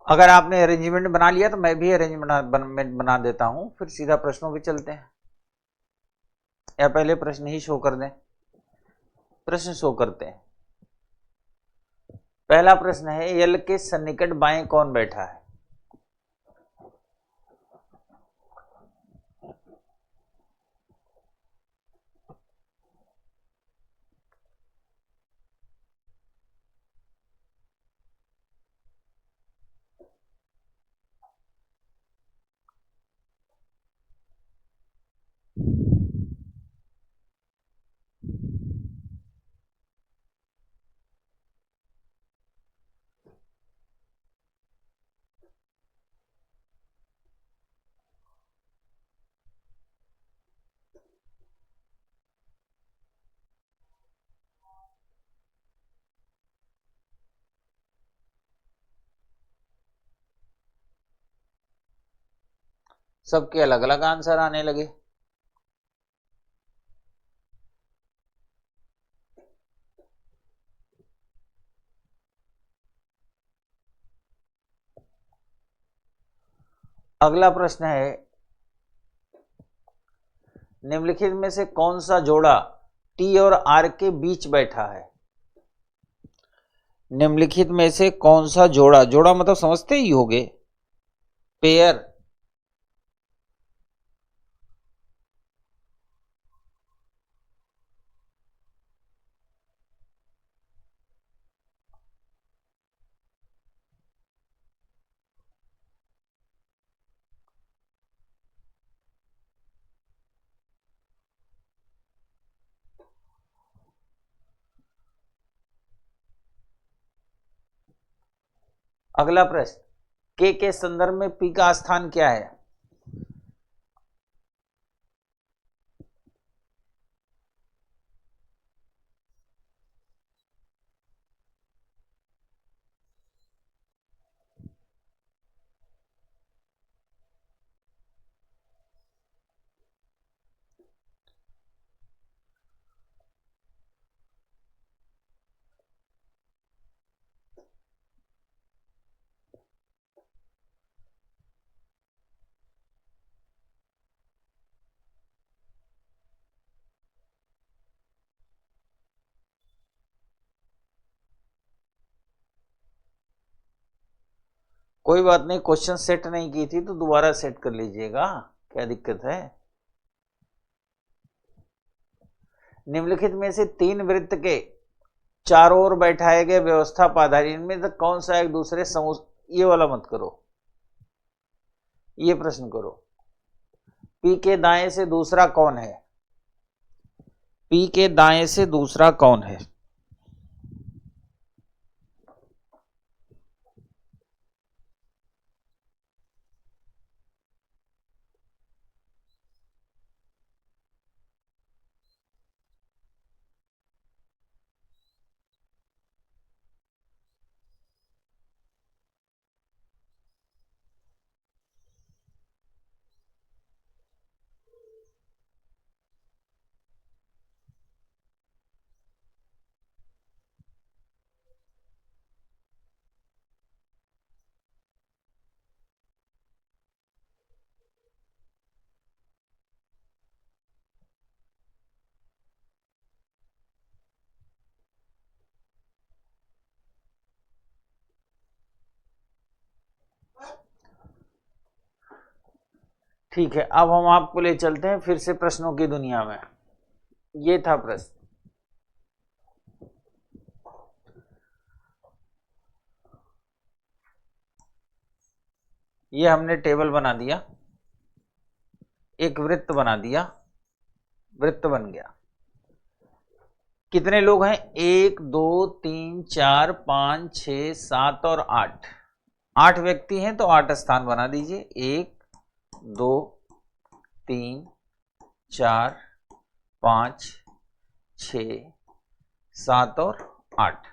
अगर आपने अरेंजमेंट बना लिया तो मैं भी अरेंजमेंट बना देता हूं, फिर सीधा प्रश्नों पे चलते हैं, या पहले प्रश्न ही शो कर दें? प्रश्न शो करते हैं। पहला प्रश्न है, यल के सन्निकट बाएं कौन बैठा है? सबके अलग अलग आंसर आने लगे। अगला प्रश्न है, निम्नलिखित में से कौन सा जोड़ा टी और आर के बीच बैठा है? निम्नलिखित में से कौन सा जोड़ा, जोड़ा मतलब समझते ही होगे, पेयर, अगला प्रश्न, के संदर्भ में पी का स्थान क्या है? कोई बात नहीं, क्वेश्चन सेट नहीं की थी तो दोबारा सेट कर लीजिएगा, क्या दिक्कत है? निम्नलिखित में से तीन वृत्त के चारों ओर बैठाए गए व्यवस्था पाधारी, इनमें से कौन सा एक दूसरे समूह, ये वाला मत करो, ये प्रश्न करो, पी के दाएं से दूसरा कौन है? पी के दाएं से दूसरा कौन है? ठीक है, अब हम आपको ले चलते हैं फिर से प्रश्नों की दुनिया में। ये था प्रश्न, ये हमने टेबल बना दिया, एक वृत्त बना दिया, वृत्त बन गया। कितने लोग हैं? 1 2 3 4 5 6 7 और 8, 8 व्यक्ति हैं तो 8 स्थान बना दीजिए। 1 2 3 4 5 6 7 और 8,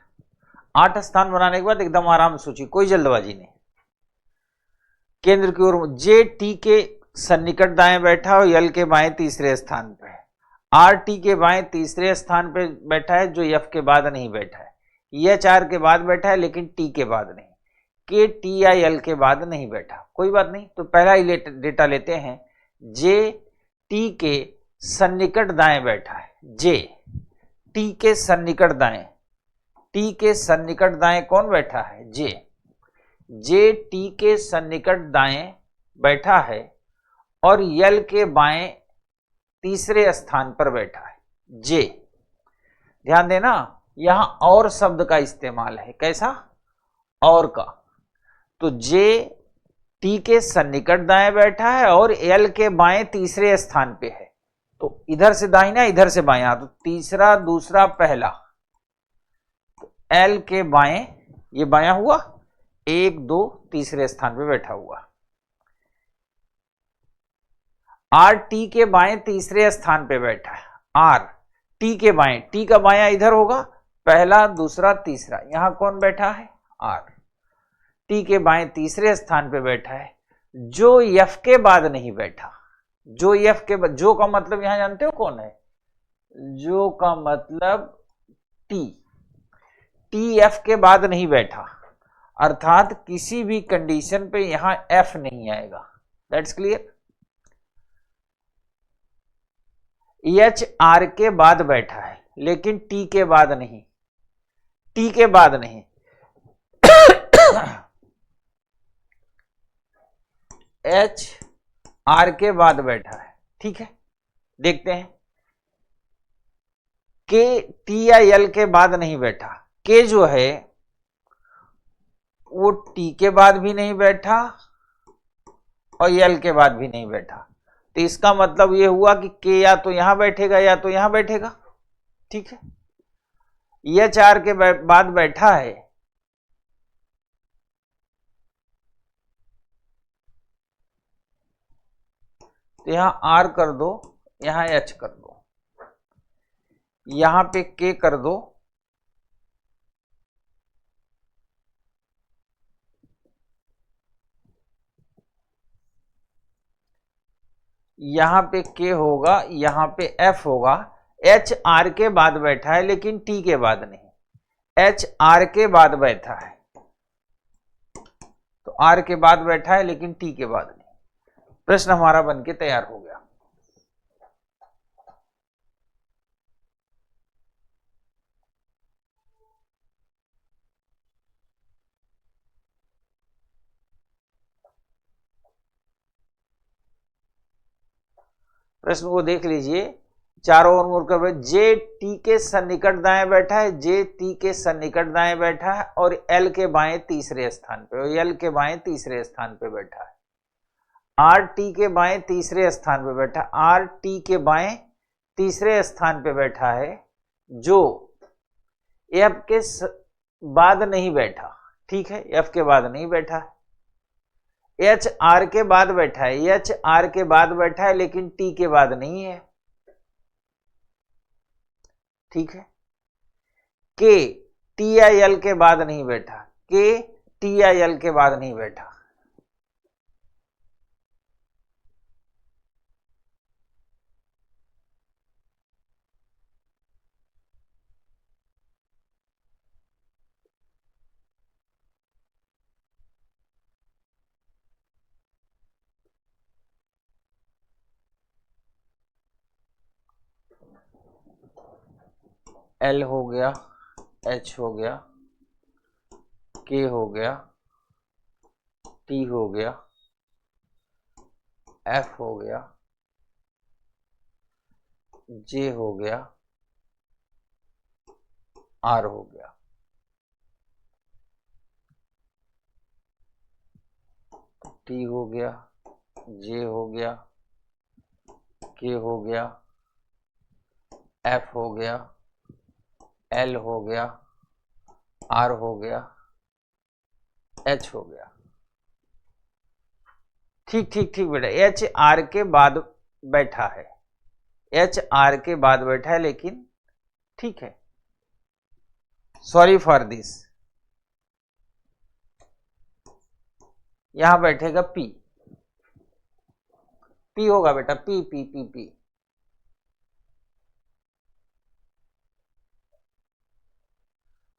8 स्थान बनाने के बाद एकदम आराम से सोचिए, कोई जल्दबाजी नहीं। केंद्र की ओर जे टी के सन्निकट दाएं बैठा और यल के बाएं तीसरे स्थान पे है। आर टी के बाएं तीसरे स्थान पे बैठा है जो एफ के बाद नहीं बैठा है। एच आर के बाद बैठा है लेकिन टी के बाद नहीं। के टी या एल के बाद नहीं बैठा, कोई बात नहीं। तो पहला ही डेटा लेते हैं, जे टी के सन्निकट दाएं बैठा है। जे टी के सन्निकट दाएं, टी के सन्निकट दाएं कौन बैठा है? जे। जे टी के सन्निकट दाएं बैठा है और यल के बाएं तीसरे स्थान पर बैठा है। जे, ध्यान देना यहां और शब्द का इस्तेमाल है। कैसा? और का। तो जे टी के सन्निकट दाएं बैठा है और एल के बाएं तीसरे स्थान पे है। तो इधर से दाहिना, इधर से बायां, तो तीसरा, दूसरा, पहला। तो एल के बाएं, ये बायां हुआ, 1 2 तीसरे स्थान पे बैठा हुआ। आर टी के बाएं तीसरे स्थान पे बैठा है। आर टी के बाएं, टी का बायां इधर होगा, पहला, दूसरा, तीसरा। यहां कौन बैठा है? आर। टी के बाएं तीसरे स्थान पे बैठा है। जो एफ के बाद नहीं बैठा, जो एफ के बाद, जो का मतलब यहां जानते हो कौन है? जो का मतलब टी। टी एफ के बाद नहीं बैठा, अर्थात किसी भी कंडीशन पे यहां एफ नहीं आएगा। That's clear. एच आर के बाद बैठा है लेकिन टी के बाद नहीं, टी के बाद नहीं। एच आर के बाद बैठा है, ठीक है। देखते हैं, के टी या एल के बाद नहीं बैठा। के जो है वो टी के बाद भी नहीं बैठा और एल के बाद भी नहीं बैठा। तो इसका मतलब ये हुआ कि के या तो यहां बैठेगा या तो यहां बैठेगा, ठीक है। एच आर के बाद बैठा है, तो यहां आर कर दो, यहां एच कर दो, यहां पे के कर दो, यहां पे के होगा, यहां पे एफ होगा। एच आर के बाद बैठा है लेकिन टी के बाद नहीं। एच आर के बाद बैठा है, तो आर के बाद बैठा है लेकिन टी के बाद नहीं। प्रश्न हमारा बनके तैयार हो गया। प्रश्न को देख लीजिए, चारों ओर मुड़कर बैठ, जे टी के सन्निकट दाएं बैठा है, जे टी के सन्निकट दाएं बैठा है और एल के बाएं तीसरे स्थान पे, एल के बाएं तीसरे स्थान पे बैठा है। आर टी के बाएं तीसरे स्थान पे बैठा, आर टी के बाएं तीसरे स्थान पे बैठा है, जो एफ के बाद नहीं बैठा, ठीक है, एफ के बाद नहीं बैठा है। एच आर के बाद बैठा है, एच आर के बाद बैठा है लेकिन टी के बाद नहीं है, ठीक है। के टी या एल के बाद नहीं बैठा, के टी या एल के बाद नहीं बैठा। एल हो गया, एच हो गया, के हो गया, टी हो गया, एफ हो गया, जे हो गया, आर हो गया। टी हो गया, जे हो गया, के हो गया, एफ हो गया, एल हो गया, आर हो गया, एच हो गया। ठीक ठीक ठीक बेटा, एच आर के बाद बैठा है, एच आर के बाद बैठा है लेकिन ठीक है। सॉरी फॉर दिस, यहां बैठेगा पी, पी होगा बेटा, पी पी पी पी।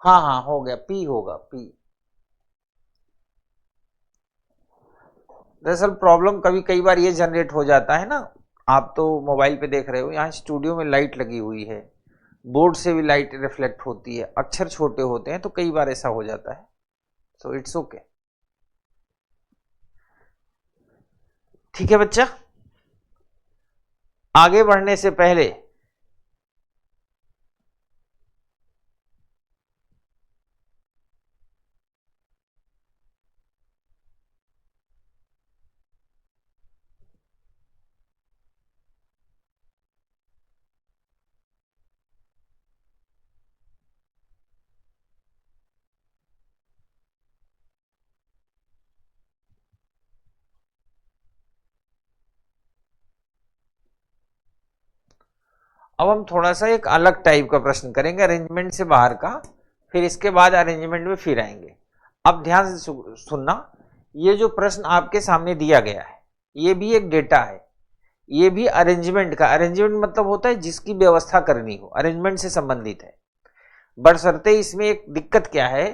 हाँ हाँ हो गया, पी होगा, पी। दरअसल प्रॉब्लम कभी कई बार ये जनरेट हो जाता है ना, आप तो मोबाइल पे देख रहे हो, यहाँ स्टूडियो में लाइट लगी हुई है, बोर्ड से भी लाइट रिफ्लेक्ट होती है, अक्षर छोटे होते हैं, तो कई बार ऐसा हो जाता है। So it's okay. ठीक है बच्चा, आगे बढ़ने से पहले अब हम थोड़ा सा एक अलग टाइप का प्रश्न करेंगे, अरेंजमेंट से बाहर का, फिर इसके बाद अरेंजमेंट में फिर आएंगे। अब ध्यान से सुनना, ये जो प्रश्न आपके सामने दिया गया है ये भी एक डेटा है, ये भी अरेंजमेंट का, अरेंजमेंट मतलब होता है जिसकी व्यवस्था करनी हो, अरेंजमेंट से संबंधित है। बशर्ते इसमें एक दिक्कत क्या है,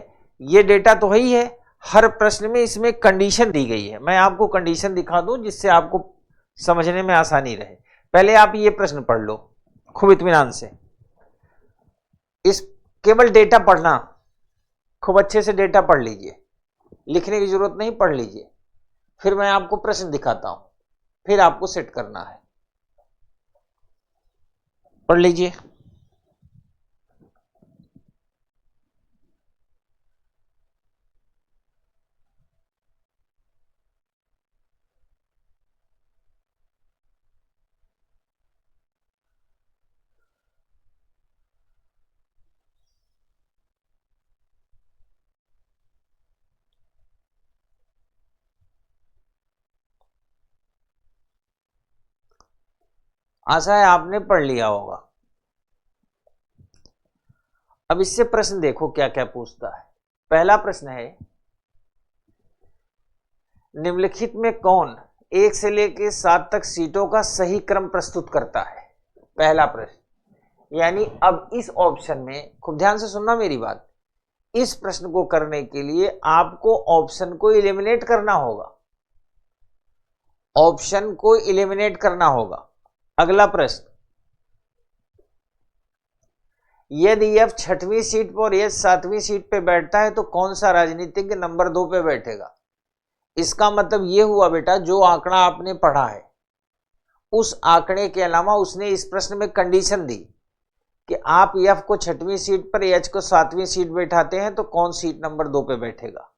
ये डेटा तो ही है, हर प्रश्न में इसमें कंडीशन दी गई है। मैं आपको कंडीशन दिखा दूं जिससे आपको समझने में आसानी रहे। पहले आप ये प्रश्न पढ़ लो खूब इत्मीनान से, इस केवल डेटा पढ़ना, खूब अच्छे से डेटा पढ़ लीजिए, लिखने की जरूरत नहीं, पढ़ लीजिए, फिर मैं आपको प्रश्न दिखाता हूं, फिर आपको सेट करना है। पढ़ लीजिए। आशा है आपने पढ़ लिया होगा। अब इससे प्रश्न देखो क्या क्या पूछता है। पहला प्रश्न है, निम्नलिखित में कौन 1 से लेकर 7 तक सीटों का सही क्रम प्रस्तुत करता है। पहला प्रश्न, यानी अब इस ऑप्शन में, खूब ध्यान से सुनना मेरी बात, इस प्रश्न को करने के लिए आपको ऑप्शन को एलिमिनेट करना होगा, ऑप्शन को एलिमिनेट करना होगा। अगला प्रश्न, यदि एफ 6वीं सीट पर और एच 7वीं सीट पे बैठता है तो कौन सा राजनीतिज्ञ नंबर 2 पे बैठेगा। इसका मतलब यह हुआ बेटा, जो आंकड़ा आपने पढ़ा है उस आंकड़े के अलावा उसने इस प्रश्न में कंडीशन दी कि आप एफ को 6वीं सीट पर, एच को 7वीं सीट बैठाते हैं तो कौन सीट नंबर 2 पे बैठेगा।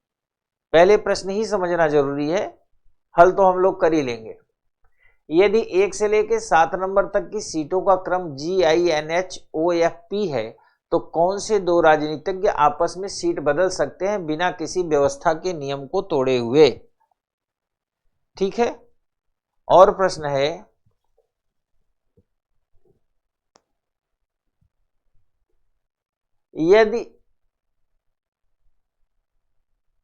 पहले प्रश्न ही समझना जरूरी है, हल तो हम लोग कर ही लेंगे। यदि 1 से लेकर 7 नंबर तक की सीटों का क्रम GINHOFP है तो कौन से 2 राजनीतिज्ञ आपस में सीट बदल सकते हैं बिना किसी व्यवस्था के नियम को तोड़े हुए। ठीक है। और प्रश्न है, यदि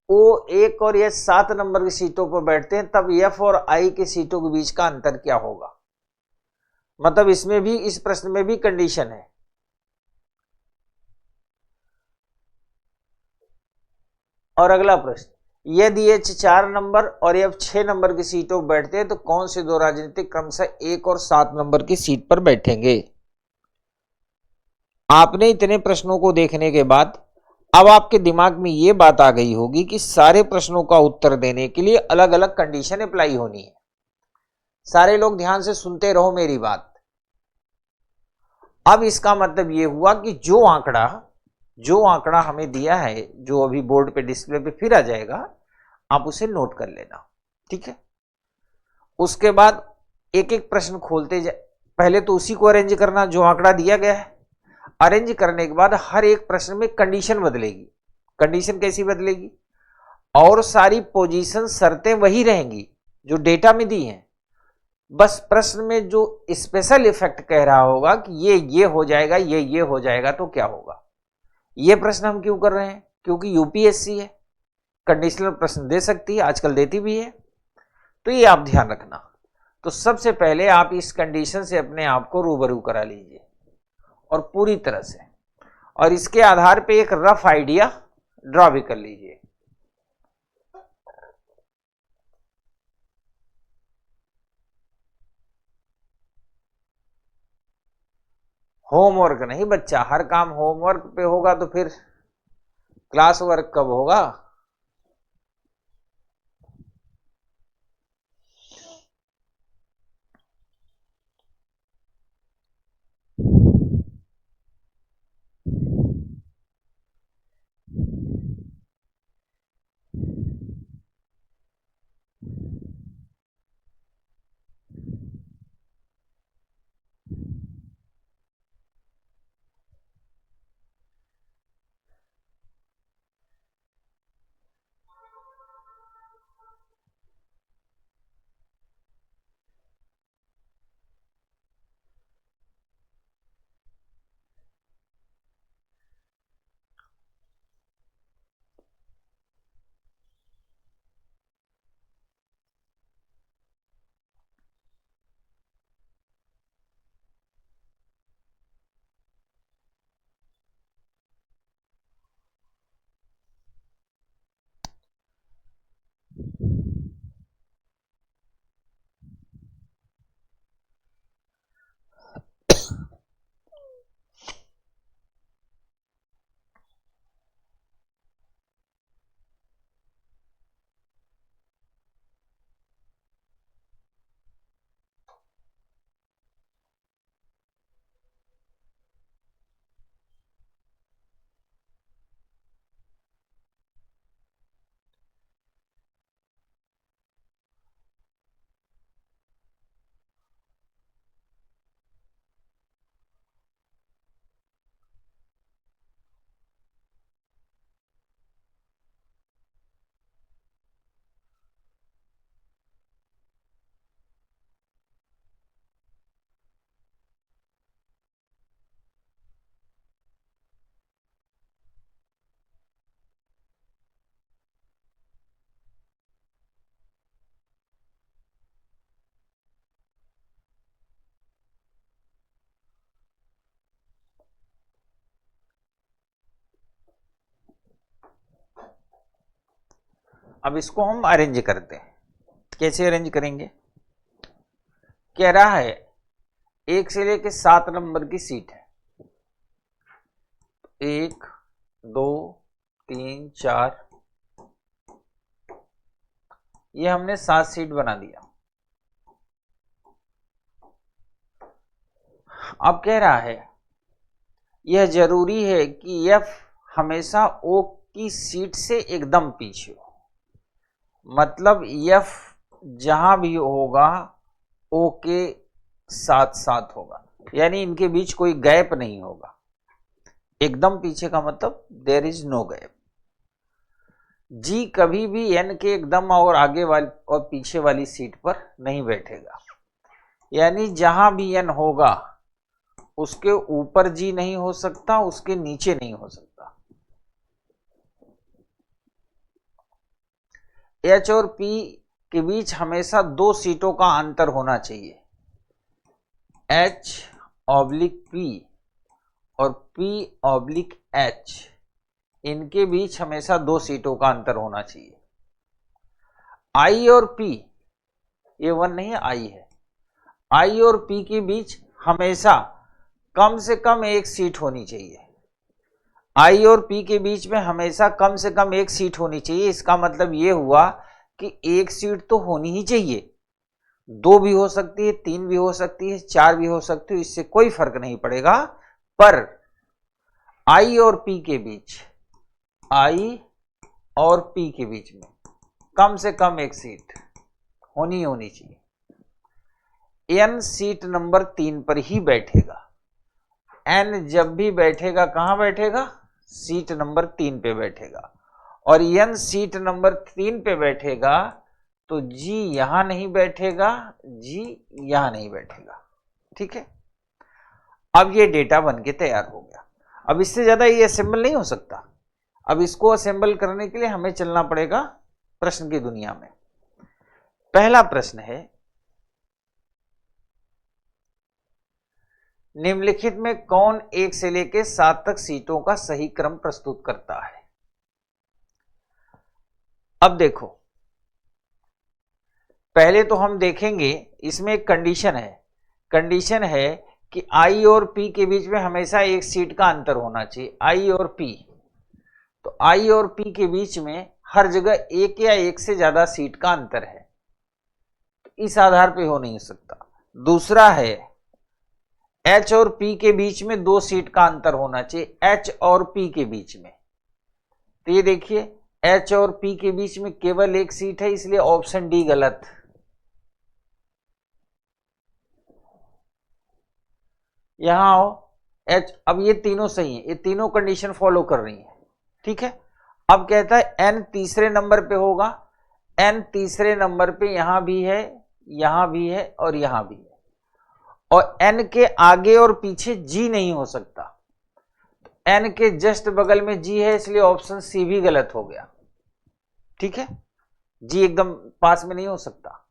O 1 और H 7 नंबर की सीटों पर बैठते हैं तब F और I की सीटों के बीच का अंतर क्या होगा। मतलब इसमें भी, इस प्रश्न में भी कंडीशन है। और अगला प्रश्न, यदि H 4 नंबर और F 6 नंबर की सीटों पर बैठते हैं तो कौन से 2 राजनीतिक क्रमशः 1 और 7 नंबर की सीट पर बैठेंगे। आपने इतने प्रश्नों को देखने के बाद अब आपके दिमाग में यह बात आ गई होगी कि सारे प्रश्नों का उत्तर देने के लिए अलग अलग कंडीशन अप्लाई होनी है। सारे लोग ध्यान से सुनते रहो मेरी बात। अब इसका मतलब यह हुआ कि जो आंकड़ा हमें दिया है, जो अभी बोर्ड पे डिस्प्ले पे फिर आ जाएगा, आप उसे नोट कर लेना। ठीक है। उसके बाद एक एक प्रश्न खोलते जाए, पहले तो उसी को अरेंज करना जो आंकड़ा दिया गया है। अरेंज करने के बाद हर एक प्रश्न में कंडीशन बदलेगी। कंडीशन कैसी बदलेगी, और सारी पोजीशन शर्तें वही रहेंगी जो डेटा में दी हैं, बस प्रश्न में जो स्पेशल इफेक्ट कह रहा होगा कि ये हो जाएगा, ये हो जाएगा, तो क्या होगा। ये प्रश्न हम क्यों कर रहे हैं, क्योंकि यूपीएससी है, कंडीशनल प्रश्न दे सकती है, आजकल देती भी है, तो ये आप ध्यान रखना। तो सबसे पहले आप इस कंडीशन से अपने आप को रूबरू करा लीजिए और पूरी तरह से, और इसके आधार पे एक रफ आइडिया ड्रॉ भी कर लीजिए। होमवर्क नहीं बच्चा, हर काम होमवर्क पे होगा तो फिर क्लास वर्क कब होगा? अब इसको हम अरेंज करते हैं। कैसे अरेंज करेंगे? कह रहा है 1 से लेके 7 नंबर की सीट है। 1 2 3 4, ये हमने 7 सीट बना दिया। अब कह रहा है यह जरूरी है कि F हमेशा O की सीट से एकदम पीछे हो, मतलब F जहां भी होगा O के साथ साथ होगा, यानी इनके बीच कोई गैप नहीं होगा। एकदम पीछे का मतलब there is no gap. G कभी भी N के एकदम और आगे वाली और पीछे वाली सीट पर नहीं बैठेगा, यानी जहां भी N होगा उसके ऊपर G नहीं हो सकता, उसके नीचे नहीं हो सकता। H और P के बीच हमेशा 2 सीटों का अंतर होना चाहिए, H/P और P/H, इनके बीच हमेशा 2 सीटों का अंतर होना चाहिए। I और P, ये 1 नहीं है, I है। I और P के बीच हमेशा कम से कम 1 सीट होनी चाहिए। I और P के बीच में हमेशा कम से कम 1 सीट होनी चाहिए। इसका मतलब ये हुआ कि 1 सीट तो होनी ही चाहिए। 2 भी हो सकती है, 3 भी हो सकती है, 4 भी हो सकती है, इससे कोई फर्क नहीं पड़ेगा। पर I और P के बीच, I और P के बीच में कम से कम 1 सीट होनी चाहिए। N सीट नंबर 3 पर ही बैठेगा। N जब भी बैठेगा कहां बैठेगा? सीट नंबर 3 पे बैठेगा। और N सीट नंबर 3 पे बैठेगा तो G यहां नहीं बैठेगा, G यहां नहीं बैठेगा। ठीक है, अब ये डेटा बन के तैयार हो गया। अब इससे ज्यादा ये असेंबल नहीं हो सकता। अब इसको असेंबल करने के लिए हमें चलना पड़ेगा प्रश्न की दुनिया में। पहला प्रश्न है, निम्नलिखित में कौन 1 से लेकर 7 तक सीटों का सही क्रम प्रस्तुत करता है? अब देखो, पहले तो हम देखेंगे, इसमें एक कंडीशन है कि आई और पी के बीच में हमेशा एक सीट का अंतर होना चाहिए, आई और पी। तो आई और पी के बीच में हर जगह एक या एक से ज्यादा सीट का अंतर है, तो इस आधार पे हो नहीं सकता। दूसरा है एच और पी के बीच में 2 सीट का अंतर होना चाहिए, एच और पी के बीच में। तो ये देखिए एच और पी के बीच में केवल एक सीट है, इसलिए ऑप्शन डी गलत। यहां आओ, एच, अब ये तीनों सही है, ये तीनों कंडीशन फॉलो कर रही है, ठीक है। अब कहता है एन तीसरे नंबर पे होगा, एन तीसरे नंबर पे यहां भी है, यहां भी है और यहां भी है, और एन के आगे और पीछे जी नहीं हो सकता। एन के जस्ट बगल में जी है, इसलिए ऑप्शन सी भी गलत हो गया, ठीक है। जी एकदम पास में नहीं हो सकता।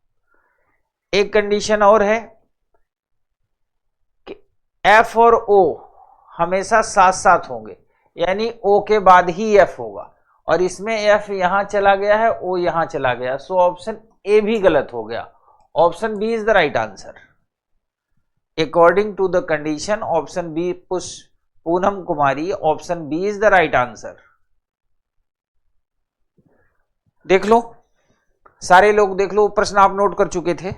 एक कंडीशन और है कि एफ और ओ हमेशा साथ साथ होंगे, यानी ओ के बाद ही एफ होगा, और इसमें एफ यहां चला गया है, ओ यहां चला गया, सो ऑप्शन ए भी गलत हो गया। Option B is the right answer. According to the condition option B, Poonam Kumari, option B is the right answer. देख लो, सारे लोग देख लो, प्रश्न आप नोट कर चुके थे,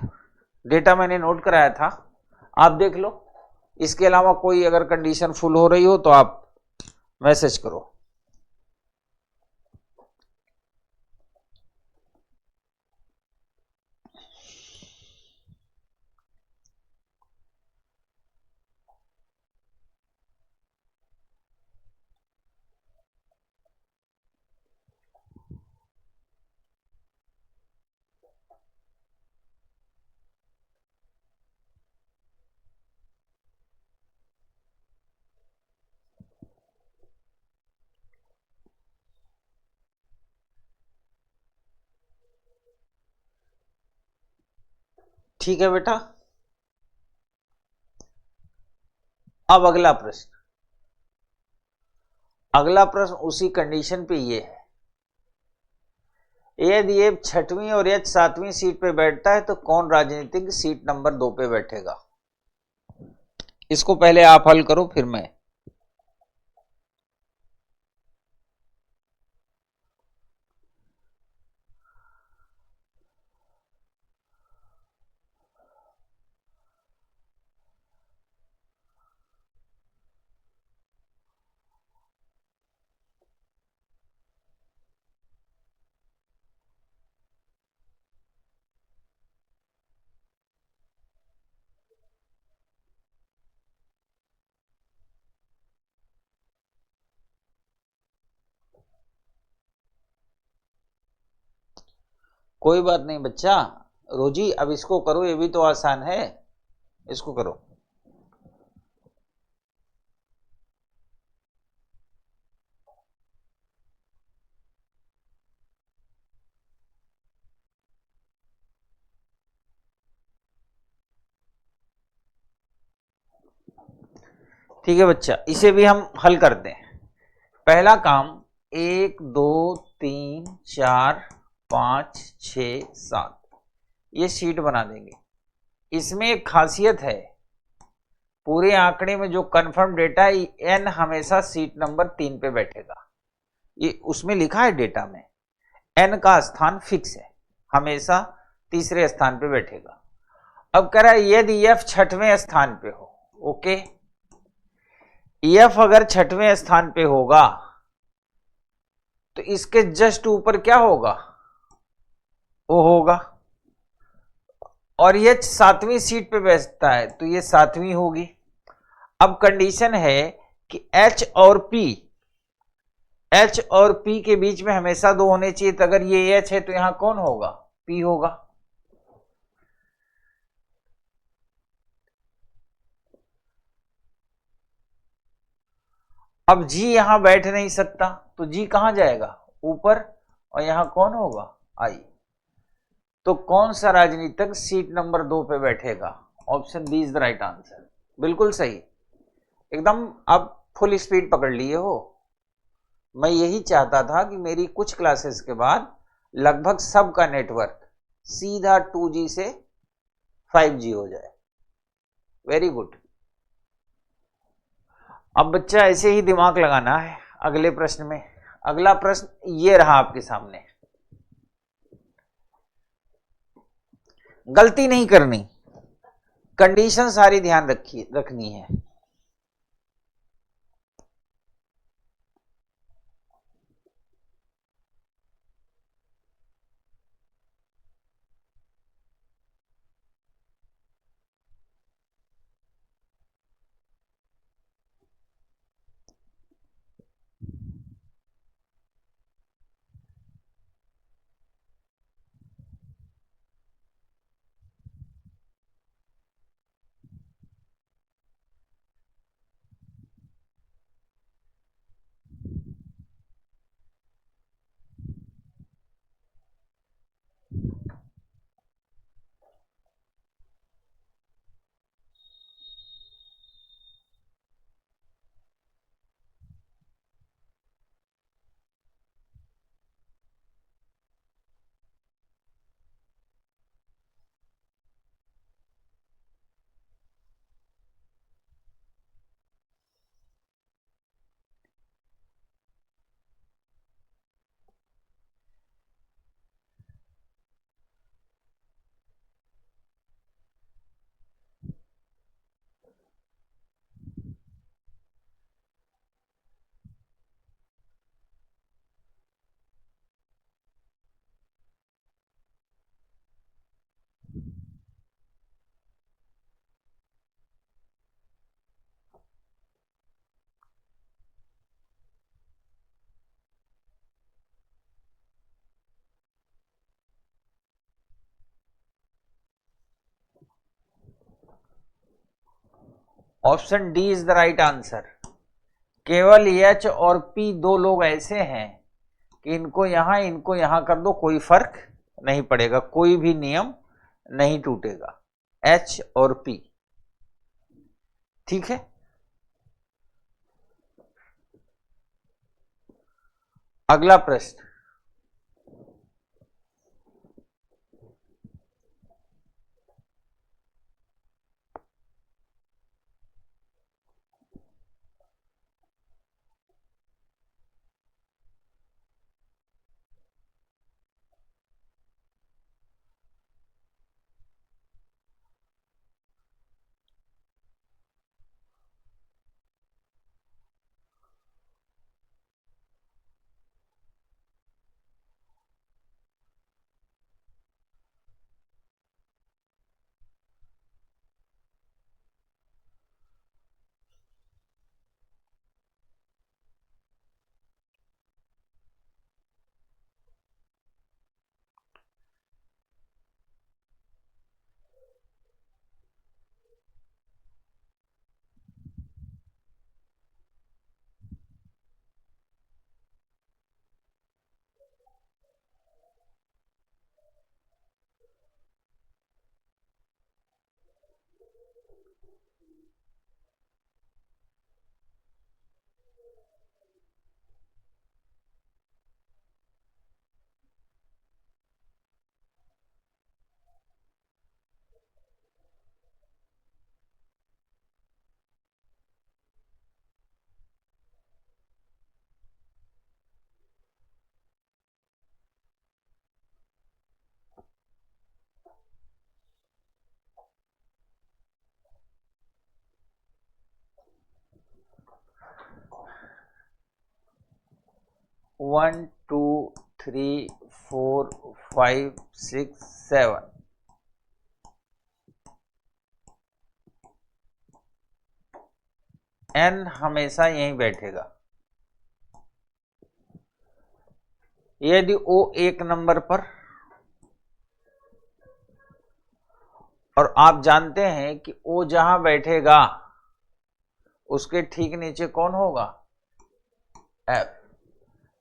डेटा मैंने नोट कराया था, आप देख लो। इसके अलावा कोई अगर कंडीशन फुल हो रही हो तो आप मैसेज करो। ठीक है बेटा, अब अगला प्रश्न, अगला प्रश्न उसी कंडीशन पे ये है, यदि ये 6वीं और यह 7वीं सीट पे बैठता है तो कौन राजनीतिक सीट नंबर 2 पे बैठेगा। इसको पहले आप हल करो, फिर मैं। कोई बात नहीं बच्चा, रोजी अब इसको करो, ये भी तो आसान है, इसको करो। ठीक है बच्चा, इसे भी हम हल करते हैं। पहला काम 1 2 3 4 5 6 7 ये शीट बना देंगे। इसमें एक खासियत है, पूरे आंकड़े में जो कंफर्म डेटा है एन हमेशा सीट नंबर 3 पे बैठेगा, ये उसमें लिखा है डेटा में, एन का स्थान फिक्स है, हमेशा तीसरे स्थान पे बैठेगा। अब कह रहा है यदि एफ 6वें स्थान पे हो, ओके, एफ अगर 6वें स्थान पे होगा तो इसके जस्ट ऊपर क्या होगा, ओ होगा, और ये 7वीं सीट पे बैठता है तो ये 7वीं होगी। अब कंडीशन है कि एच और पी के बीच में हमेशा 2 होने चाहिए, तो अगर ये एच है तो यहां कौन होगा, पी होगा। अब जी यहां बैठ नहीं सकता, तो जी कहां जाएगा, ऊपर, और यहां कौन होगा, आई। तो कौन सा राजनीतिक सीट नंबर 2 पे बैठेगा, option B is the right answer. बिल्कुल सही, एकदम आप फुल स्पीड पकड़ लिए हो। मैं यही चाहता था कि मेरी कुछ क्लासेस के बाद लगभग सबका नेटवर्क सीधा 2G से 5G हो जाए। Very good. अब बच्चा ऐसे ही दिमाग लगाना है अगले प्रश्न में। अगला प्रश्न ये रहा आपके सामने, गलती नहीं करनी, कंडीशन सारी ध्यान रखनी है। Option D is the right answer. केवल एच और पी दो लोग ऐसे हैं कि इनको यहां कर दो, कोई फर्क नहीं पड़ेगा, कोई भी नियम नहीं टूटेगा, एच और पी। ठीक है, अगला प्रश्न, one two three four five six seven, N हमेशा यहीं बैठेगा। यदि ओ एक नंबर पर, और आप जानते हैं कि ओ जहां बैठेगा उसके ठीक नीचे कौन होगा, एफ।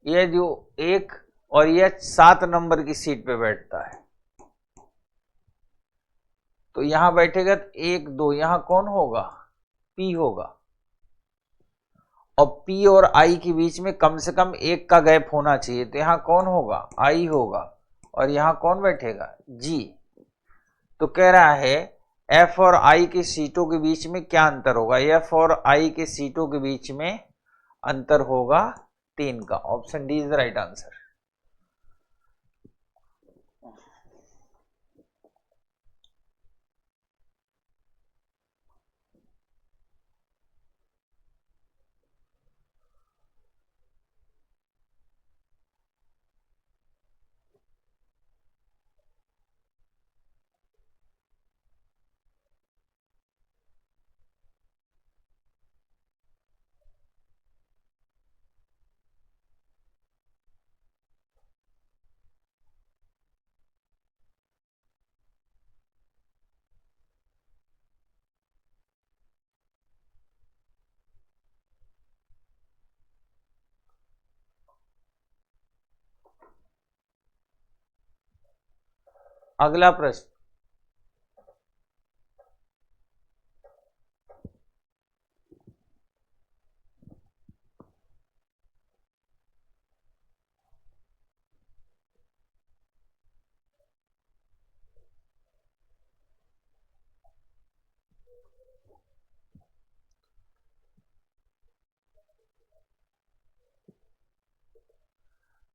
ये जो एक और ये 7 नंबर की सीट पे बैठता है, तो यहां बैठेगा तो 1 2, यहां कौन होगा, पी होगा। और पी और आई के बीच में कम से कम 1 का गैप होना चाहिए, तो यहां कौन होगा, आई होगा। और यहां कौन बैठेगा, जी। तो कह रहा है एफ और आई की सीटों के बीच में क्या अंतर होगा? एफ और आई के सीटों के बीच में अंतर होगा 3 का। Option D is the right answer. अगला प्रश्न,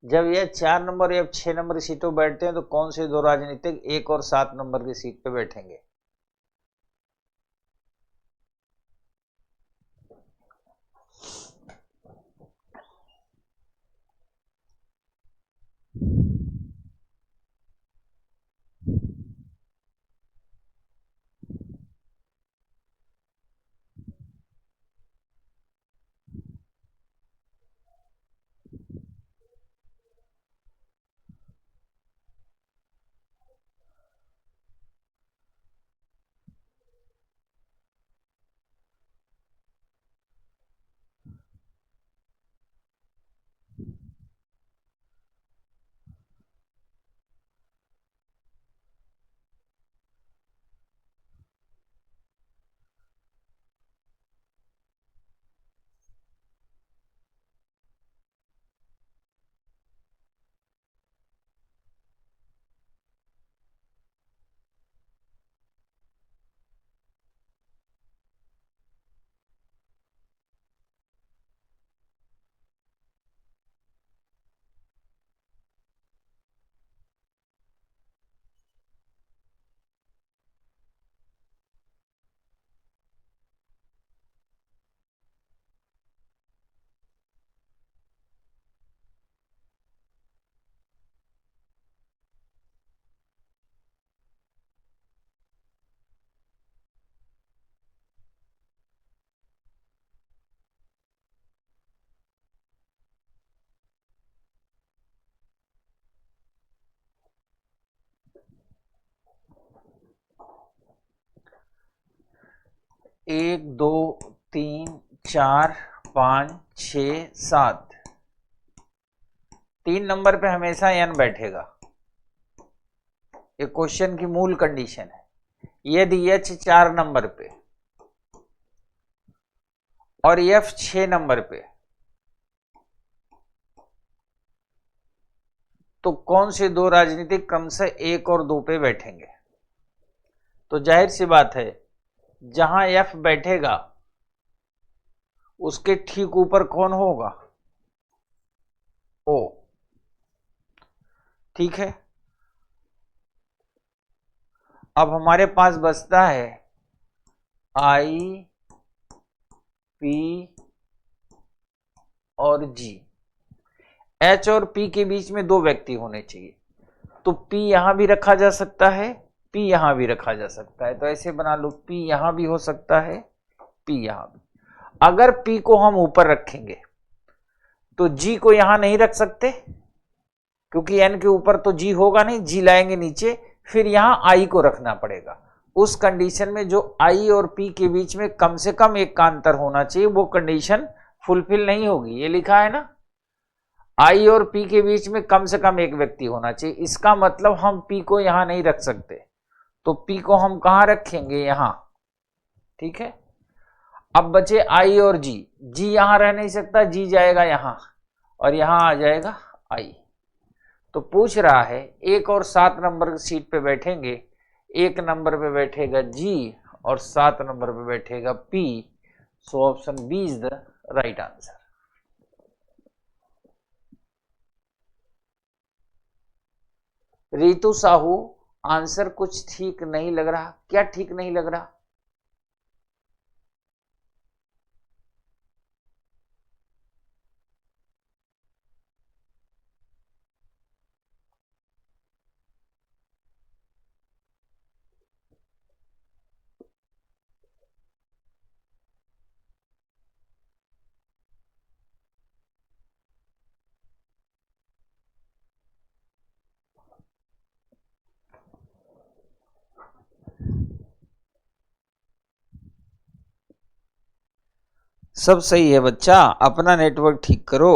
जब यह 4 नंबर या 6 नंबर की सीटों बैठते हैं तो कौन से दो राजनीतिक 1 और 7 नंबर की सीट पे बैठेंगे? एक, दो, 3, 4, 5, 6, 7। 3 नंबर पे हमेशा n बैठेगा। ये क्वेश्चन की मूल कंडीशन है। यदि h 4 नंबर पे और f 6 नंबर पे, तो कौन से दो राजनीतिक क्रमशः 1 और 2 पे बैठेंगे? तो जाहिर सी बात है, जहां f बैठेगा उसके ठीक ऊपर कौन होगा? O। ठीक है, अब हमारे पास बचता है I, P और G। H और P के बीच में 2 व्यक्ति होने चाहिए, तो P यहां भी रखा जा सकता है, P यहां भी रखा जा सकता है। तो ऐसे बना लो, P यहां भी हो सकता है, P यहां भी। अगर P को हम ऊपर रखेंगे तो G को यहां नहीं रख सकते, क्योंकि N के ऊपर तो G होगा नहीं, G लाएंगे नीचे, फिर यहां I को रखना पड़ेगा। उस कंडीशन में जो I और P के बीच में कम से कम 1 का अंतर होना चाहिए, वो कंडीशन फुलफिल नहीं होगी। ये लिखा है ना, I और P के बीच में कम से कम 1 व्यक्ति होना चाहिए। इसका मतलब हम P को यहां नहीं रख सकते, तो P को हम कहां रखेंगे? यहां। ठीक है, अब बचे I और G। G यहां रह नहीं सकता, G जाएगा यहां और यहां आ जाएगा I। तो पूछ रहा है 1 और 7 नंबर की सीट पे बैठेंगे, 1 नंबर पे बैठेगा G और 7 नंबर पे बैठेगा P। So option B is the right answer. Ritu Sahu, answer कुछ ठीक नहीं लग रहा। क्या ठीक नहीं लग रहा? सब सही है बच्चा, अपना नेटवर्क ठीक करो।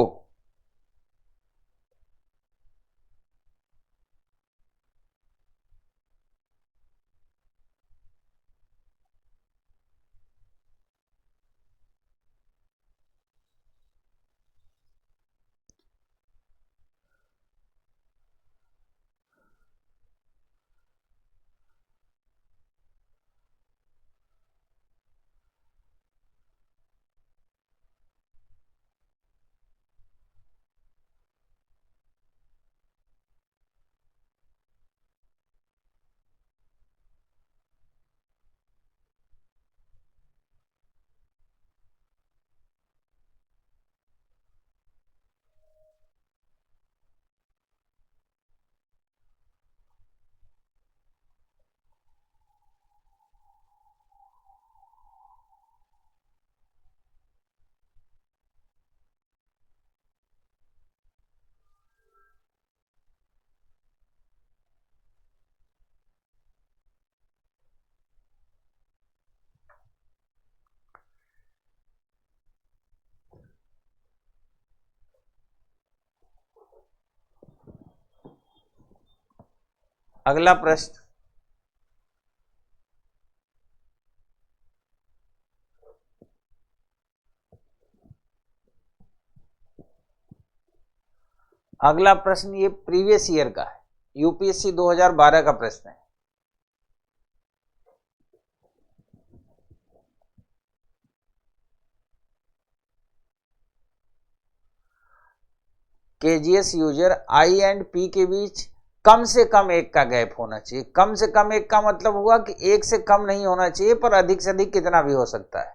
अगला प्रश्न, अगला प्रश्न ये प्रीवियस ईयर का है, यूपीएससी 2012 का प्रश्न है। KGS user I and P के बीच कम से कम 1 का गैप होना चाहिए। कम से कम 1 का मतलब हुआ कि 1 से कम नहीं होना चाहिए, पर अधिक से अधिक कितना भी हो सकता है।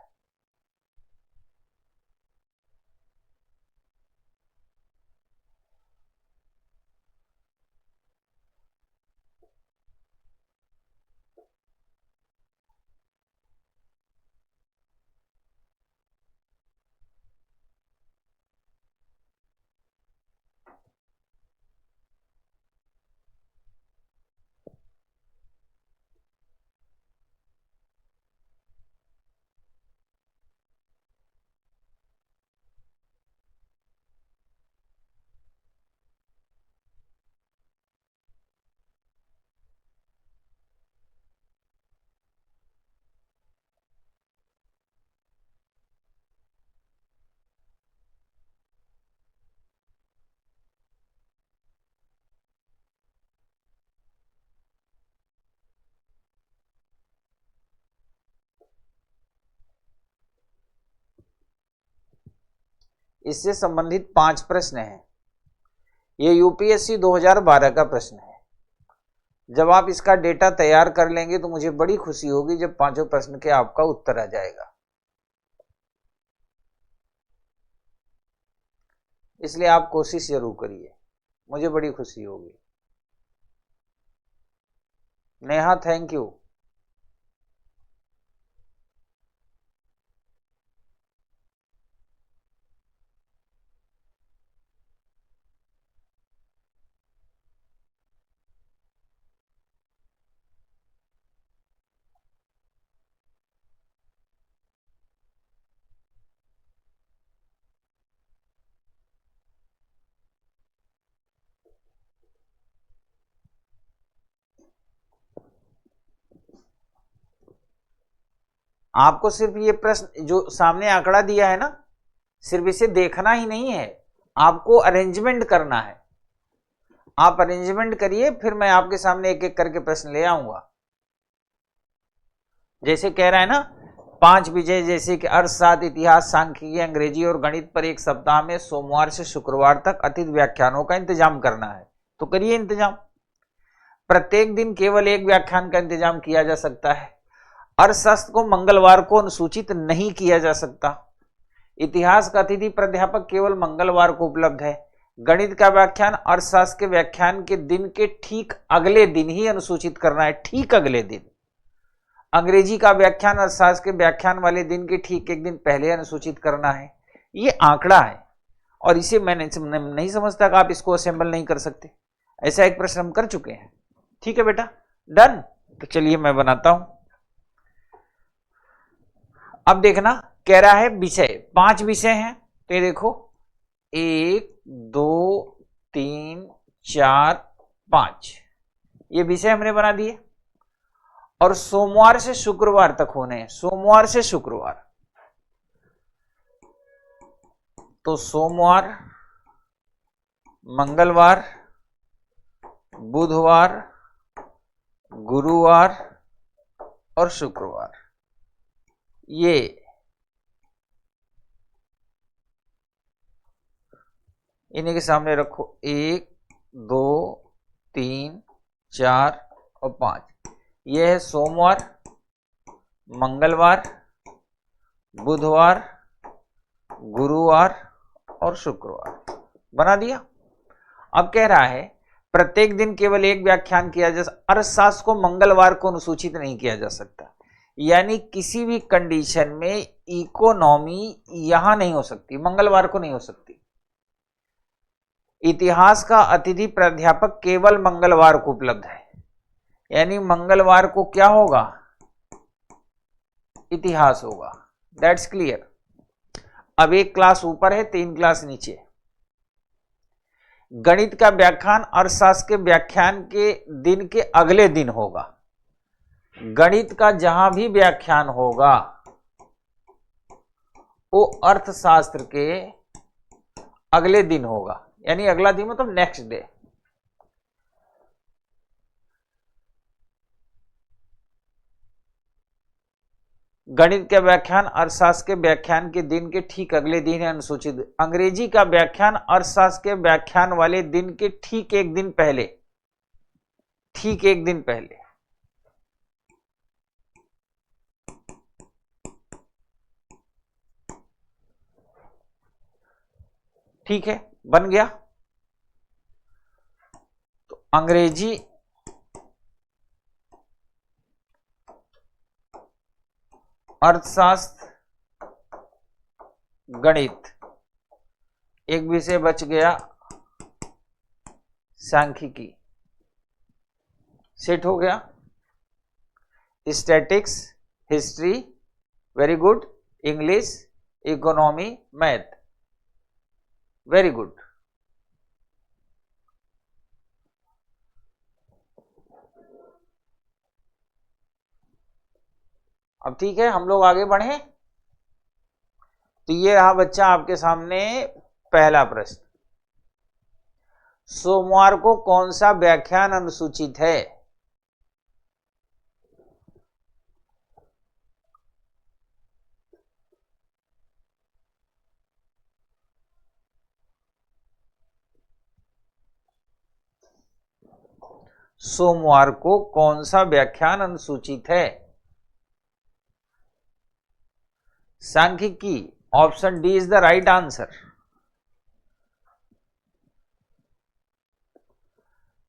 इससे संबंधित 5 प्रश्न हैं। ये यूपीएससी 2012 का प्रश्न है। जब आप इसका डेटा तैयार कर लेंगे तो मुझे बड़ी खुशी होगी जब 5 प्रश्न के आपका उत्तर आ जाएगा। इसलिए आप कोशिश जरूर करिए, मुझे बड़ी खुशी होगी। Neha, thank you. आपको सिर्फ ये प्रश्न जो सामने आंकड़ा दिया है ना, सिर्फ इसे देखना ही नहीं है, आपको अरेंजमेंट करना है। आप अरेंजमेंट करिए, फिर मैं आपके सामने एक एक करके प्रश्न ले आऊंगा। जैसे कह रहा है ना 5 विषय जैसे कि अर्थशास्त्र, इतिहास, सांख्यिकी, अंग्रेजी और गणित पर एक सप्ताह में सोमवार से शुक्रवार तक अतिथि व्याख्यानों का इंतजाम करना है, तो करिए इंतजाम। प्रत्येक दिन केवल एक व्याख्यान का इंतजाम किया जा सकता है। अर्थशास्त्र को मंगलवार को अनुसूचित नहीं किया जा सकता। इतिहास का अतिथि प्राध्यापक केवल मंगलवार को उपलब्ध है। गणित का व्याख्यान अर्थशास्त्र के व्याख्यान के दिन के ठीक अगले दिन ही अनुसूचित करना है, ठीक अगले दिन। अंग्रेजी का व्याख्यान अर्थशास्त्र के व्याख्यान वाले दिन के ठीक एक दिन पहले अनुसूचित करना है। ये आंकड़ा है और इसे मैं नहीं समझता कि आप इसको असेंबल नहीं कर सकते। ऐसा एक प्रश्न हम कर चुके हैं। ठीक है बेटा, डन। तो चलिए मैं बनाता हूं। अब देखना कह रहा है विषय, 5 विषय हैं, तो ये देखो 1 2 3 4 5 ये विषय हमने बना दिए और सोमवार से शुक्रवार तक होने हैं। सोमवार से शुक्रवार, तो सोमवार, मंगलवार, बुधवार, गुरुवार और शुक्रवार, ये इन्हीं के सामने रखो। 1 2 3 4 और 5। यह है सोमवार, मंगलवार, बुधवार, गुरुवार और शुक्रवार। बना दिया। अब कह रहा है प्रत्येक दिन केवल एक व्याख्यान किया जा सकता। अर्थशास्त्र को मंगलवार को अनुसूचित नहीं किया जा सकता, यानी किसी भी कंडीशन में इकोनॉमी यहां नहीं हो सकती, मंगलवार को नहीं हो सकती। इतिहास का अतिथि प्राध्यापक केवल मंगलवार को उपलब्ध है, यानी मंगलवार को क्या होगा, इतिहास होगा। That's clear. अब एक क्लास ऊपर है, 3 क्लास नीचे। गणित का व्याख्यान अर्थशास्त्र के व्याख्यान के दिन के अगले दिन होगा। गणित का जहां भी व्याख्यान होगा वो अर्थशास्त्र के अगले दिन होगा, यानी अगला दिन मतलब नेक्स्ट डे। गणित का व्याख्यान अर्थशास्त्र के व्याख्यान के दिन के ठीक अगले दिन है अनुसूचित। अंग्रेजी का व्याख्यान अर्थशास्त्र के व्याख्यान वाले दिन के ठीक एक दिन पहले, ठीक एक दिन पहले। ठीक है, बन गया। तो अंग्रेजी अर्थशास्त्र गणित, एक विषय बच गया सांख्यिकी, सेट हो गया। Statics, history, very good. English, economy, math, very good. अब ठीक है, हम लोग आगे बढ़े। तो ये रहा बच्चा आपके सामने पहला प्रश्न। सोमवार को कौन सा व्याख्यान अनुसूचित है? सोमवार को कौन सा व्याख्यान अनुसूचित है? सांख्यिकी, option D is the right answer.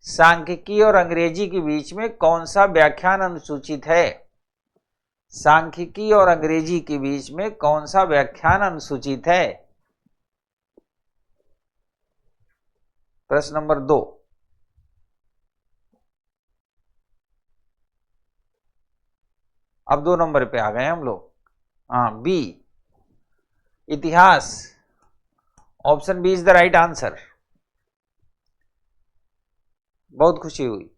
सांख्यिकी और अंग्रेजी के बीच में कौन सा व्याख्यान अनुसूचित है? सांख्यिकी और अंग्रेजी के बीच में कौन सा व्याख्यान अनुसूचित है? प्रश्न नंबर 2। अब 2 नंबर पे आ गए हम लोग। हाँ, बी इतिहास, option B is the right answer. बहुत खुशी हुई।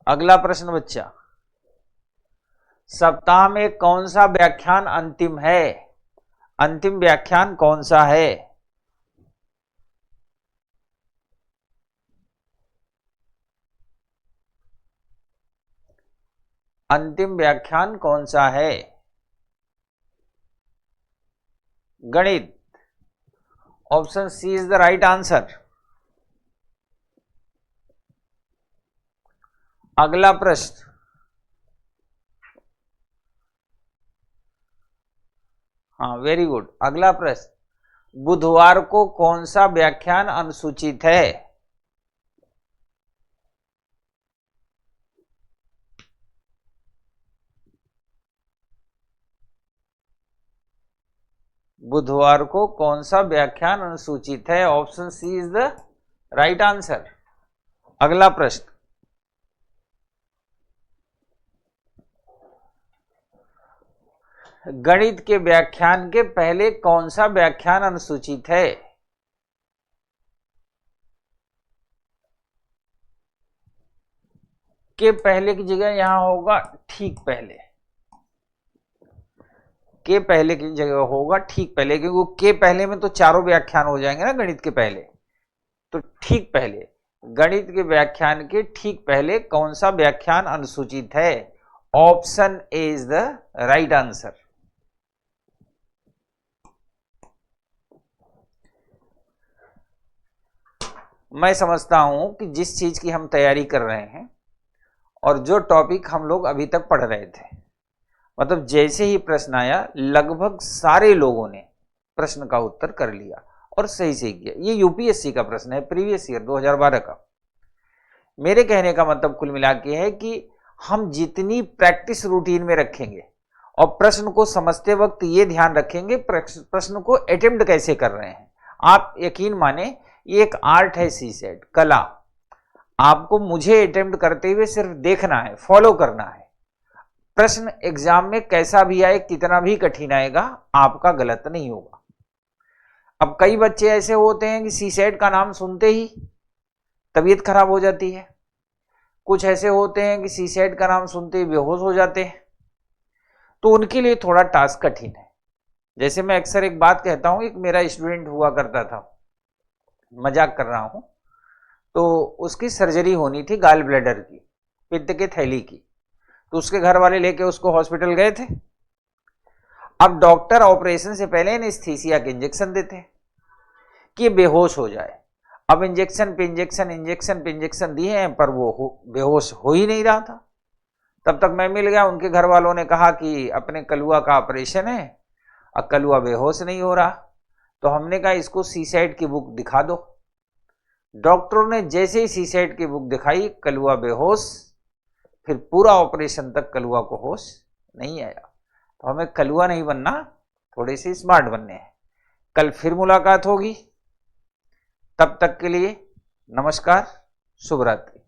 अगला प्रश्न बच्चा, सप्ताह में कौन सा व्याख्यान अंतिम है? अंतिम व्याख्यान कौन सा है? अंतिम व्याख्यान कौन सा है? गणित। Option C is the right answer. अगला प्रश्न, हाँ वेरी गुड। अगला प्रश्न, बुधवार को कौन सा व्याख्यान अनुसूचित है? बुधवार को कौन सा व्याख्यान अनुसूचित है? Option C is the right answer. अगला प्रश्न, गणित के व्याख्यान के पहले कौन सा व्याख्यान अनुसूचित है? के पहले की जगह यहां होगा ठीक पहले। के पहले की जगह होगा ठीक पहले, क्योंकि के पहले में तो चारों व्याख्यान हो जाएंगे ना गणित के पहले। तो ठीक पहले, गणित के व्याख्यान के ठीक पहले कौन सा व्याख्यान अनुसूचित है? Option A is the right answer. मैं समझता हूं कि जिस चीज की हम तैयारी कर रहे हैं और जो टॉपिक हम लोग अभी तक पढ़ रहे थे, मतलब जैसे ही प्रश्न आया लगभग सारे लोगों ने प्रश्न का उत्तर कर लिया और सही से किया। ये यूपीएससी का प्रश्न है, प्रीवियस ईयर 2012 का। मेरे कहने का मतलब कुल मिला के है कि हम जितनी प्रैक्टिस रूटीन में रखेंगे और प्रश्न को समझते वक्त ये ध्यान रखेंगे प्रश्न को अटेम्प्ट कैसे कर रहे हैं। आप यकीन माने, ये एक आर्ट है, सीसेट कला। आपको मुझे अटेम्प्ट करते हुए सिर्फ देखना है, फॉलो करना है। प्रश्न एग्जाम में कैसा भी आए, कितना भी कठिन आएगा, आपका गलत नहीं होगा। अब कई बच्चे ऐसे होते हैं कि सीसेट का नाम सुनते ही तबीयत खराब हो जाती है। कुछ ऐसे होते हैं कि सीसेट का नाम सुनते ही बेहोश हो जाते हैं। तो उनके लिए थोड़ा टास्क कठिन है। जैसे मैं अक्सर एक बात कहता हूं, एक मेरा स्टूडेंट हुआ करता था, मजाक कर रहा हूं, तो उसकी सर्जरी होनी थी गाल ब्लैडर की, पित्त के थैली की। तो उसके घर वाले लेके उसको हॉस्पिटल गए थे। अब डॉक्टर ऑपरेशन से पहले एनेस्थीसिया के इंजेक्शन देते हैं कि बेहोश हो जाए। अब इंजेक्शन पे इंजेक्शन दिए हैं, पर वो बेहोश हो ही नहीं रहा था। तब तक मैं मिल गया। उनके घर वालों ने कहा कि अपने कलुआ का ऑपरेशन है और कलुआ बेहोश नहीं हो रहा। तो हमने कहा इसको सीसेट की बुक दिखा दो। डॉक्टरों ने जैसे ही सीसेट की बुक दिखाई, कलुआ बेहोश, फिर पूरा ऑपरेशन तक कलुआ को होश नहीं आया। तो हमें कलुआ नहीं बनना, थोड़े से स्मार्ट बनने हैं। कल फिर मुलाकात होगी, तब तक के लिए नमस्कार, शुभ रात्रि।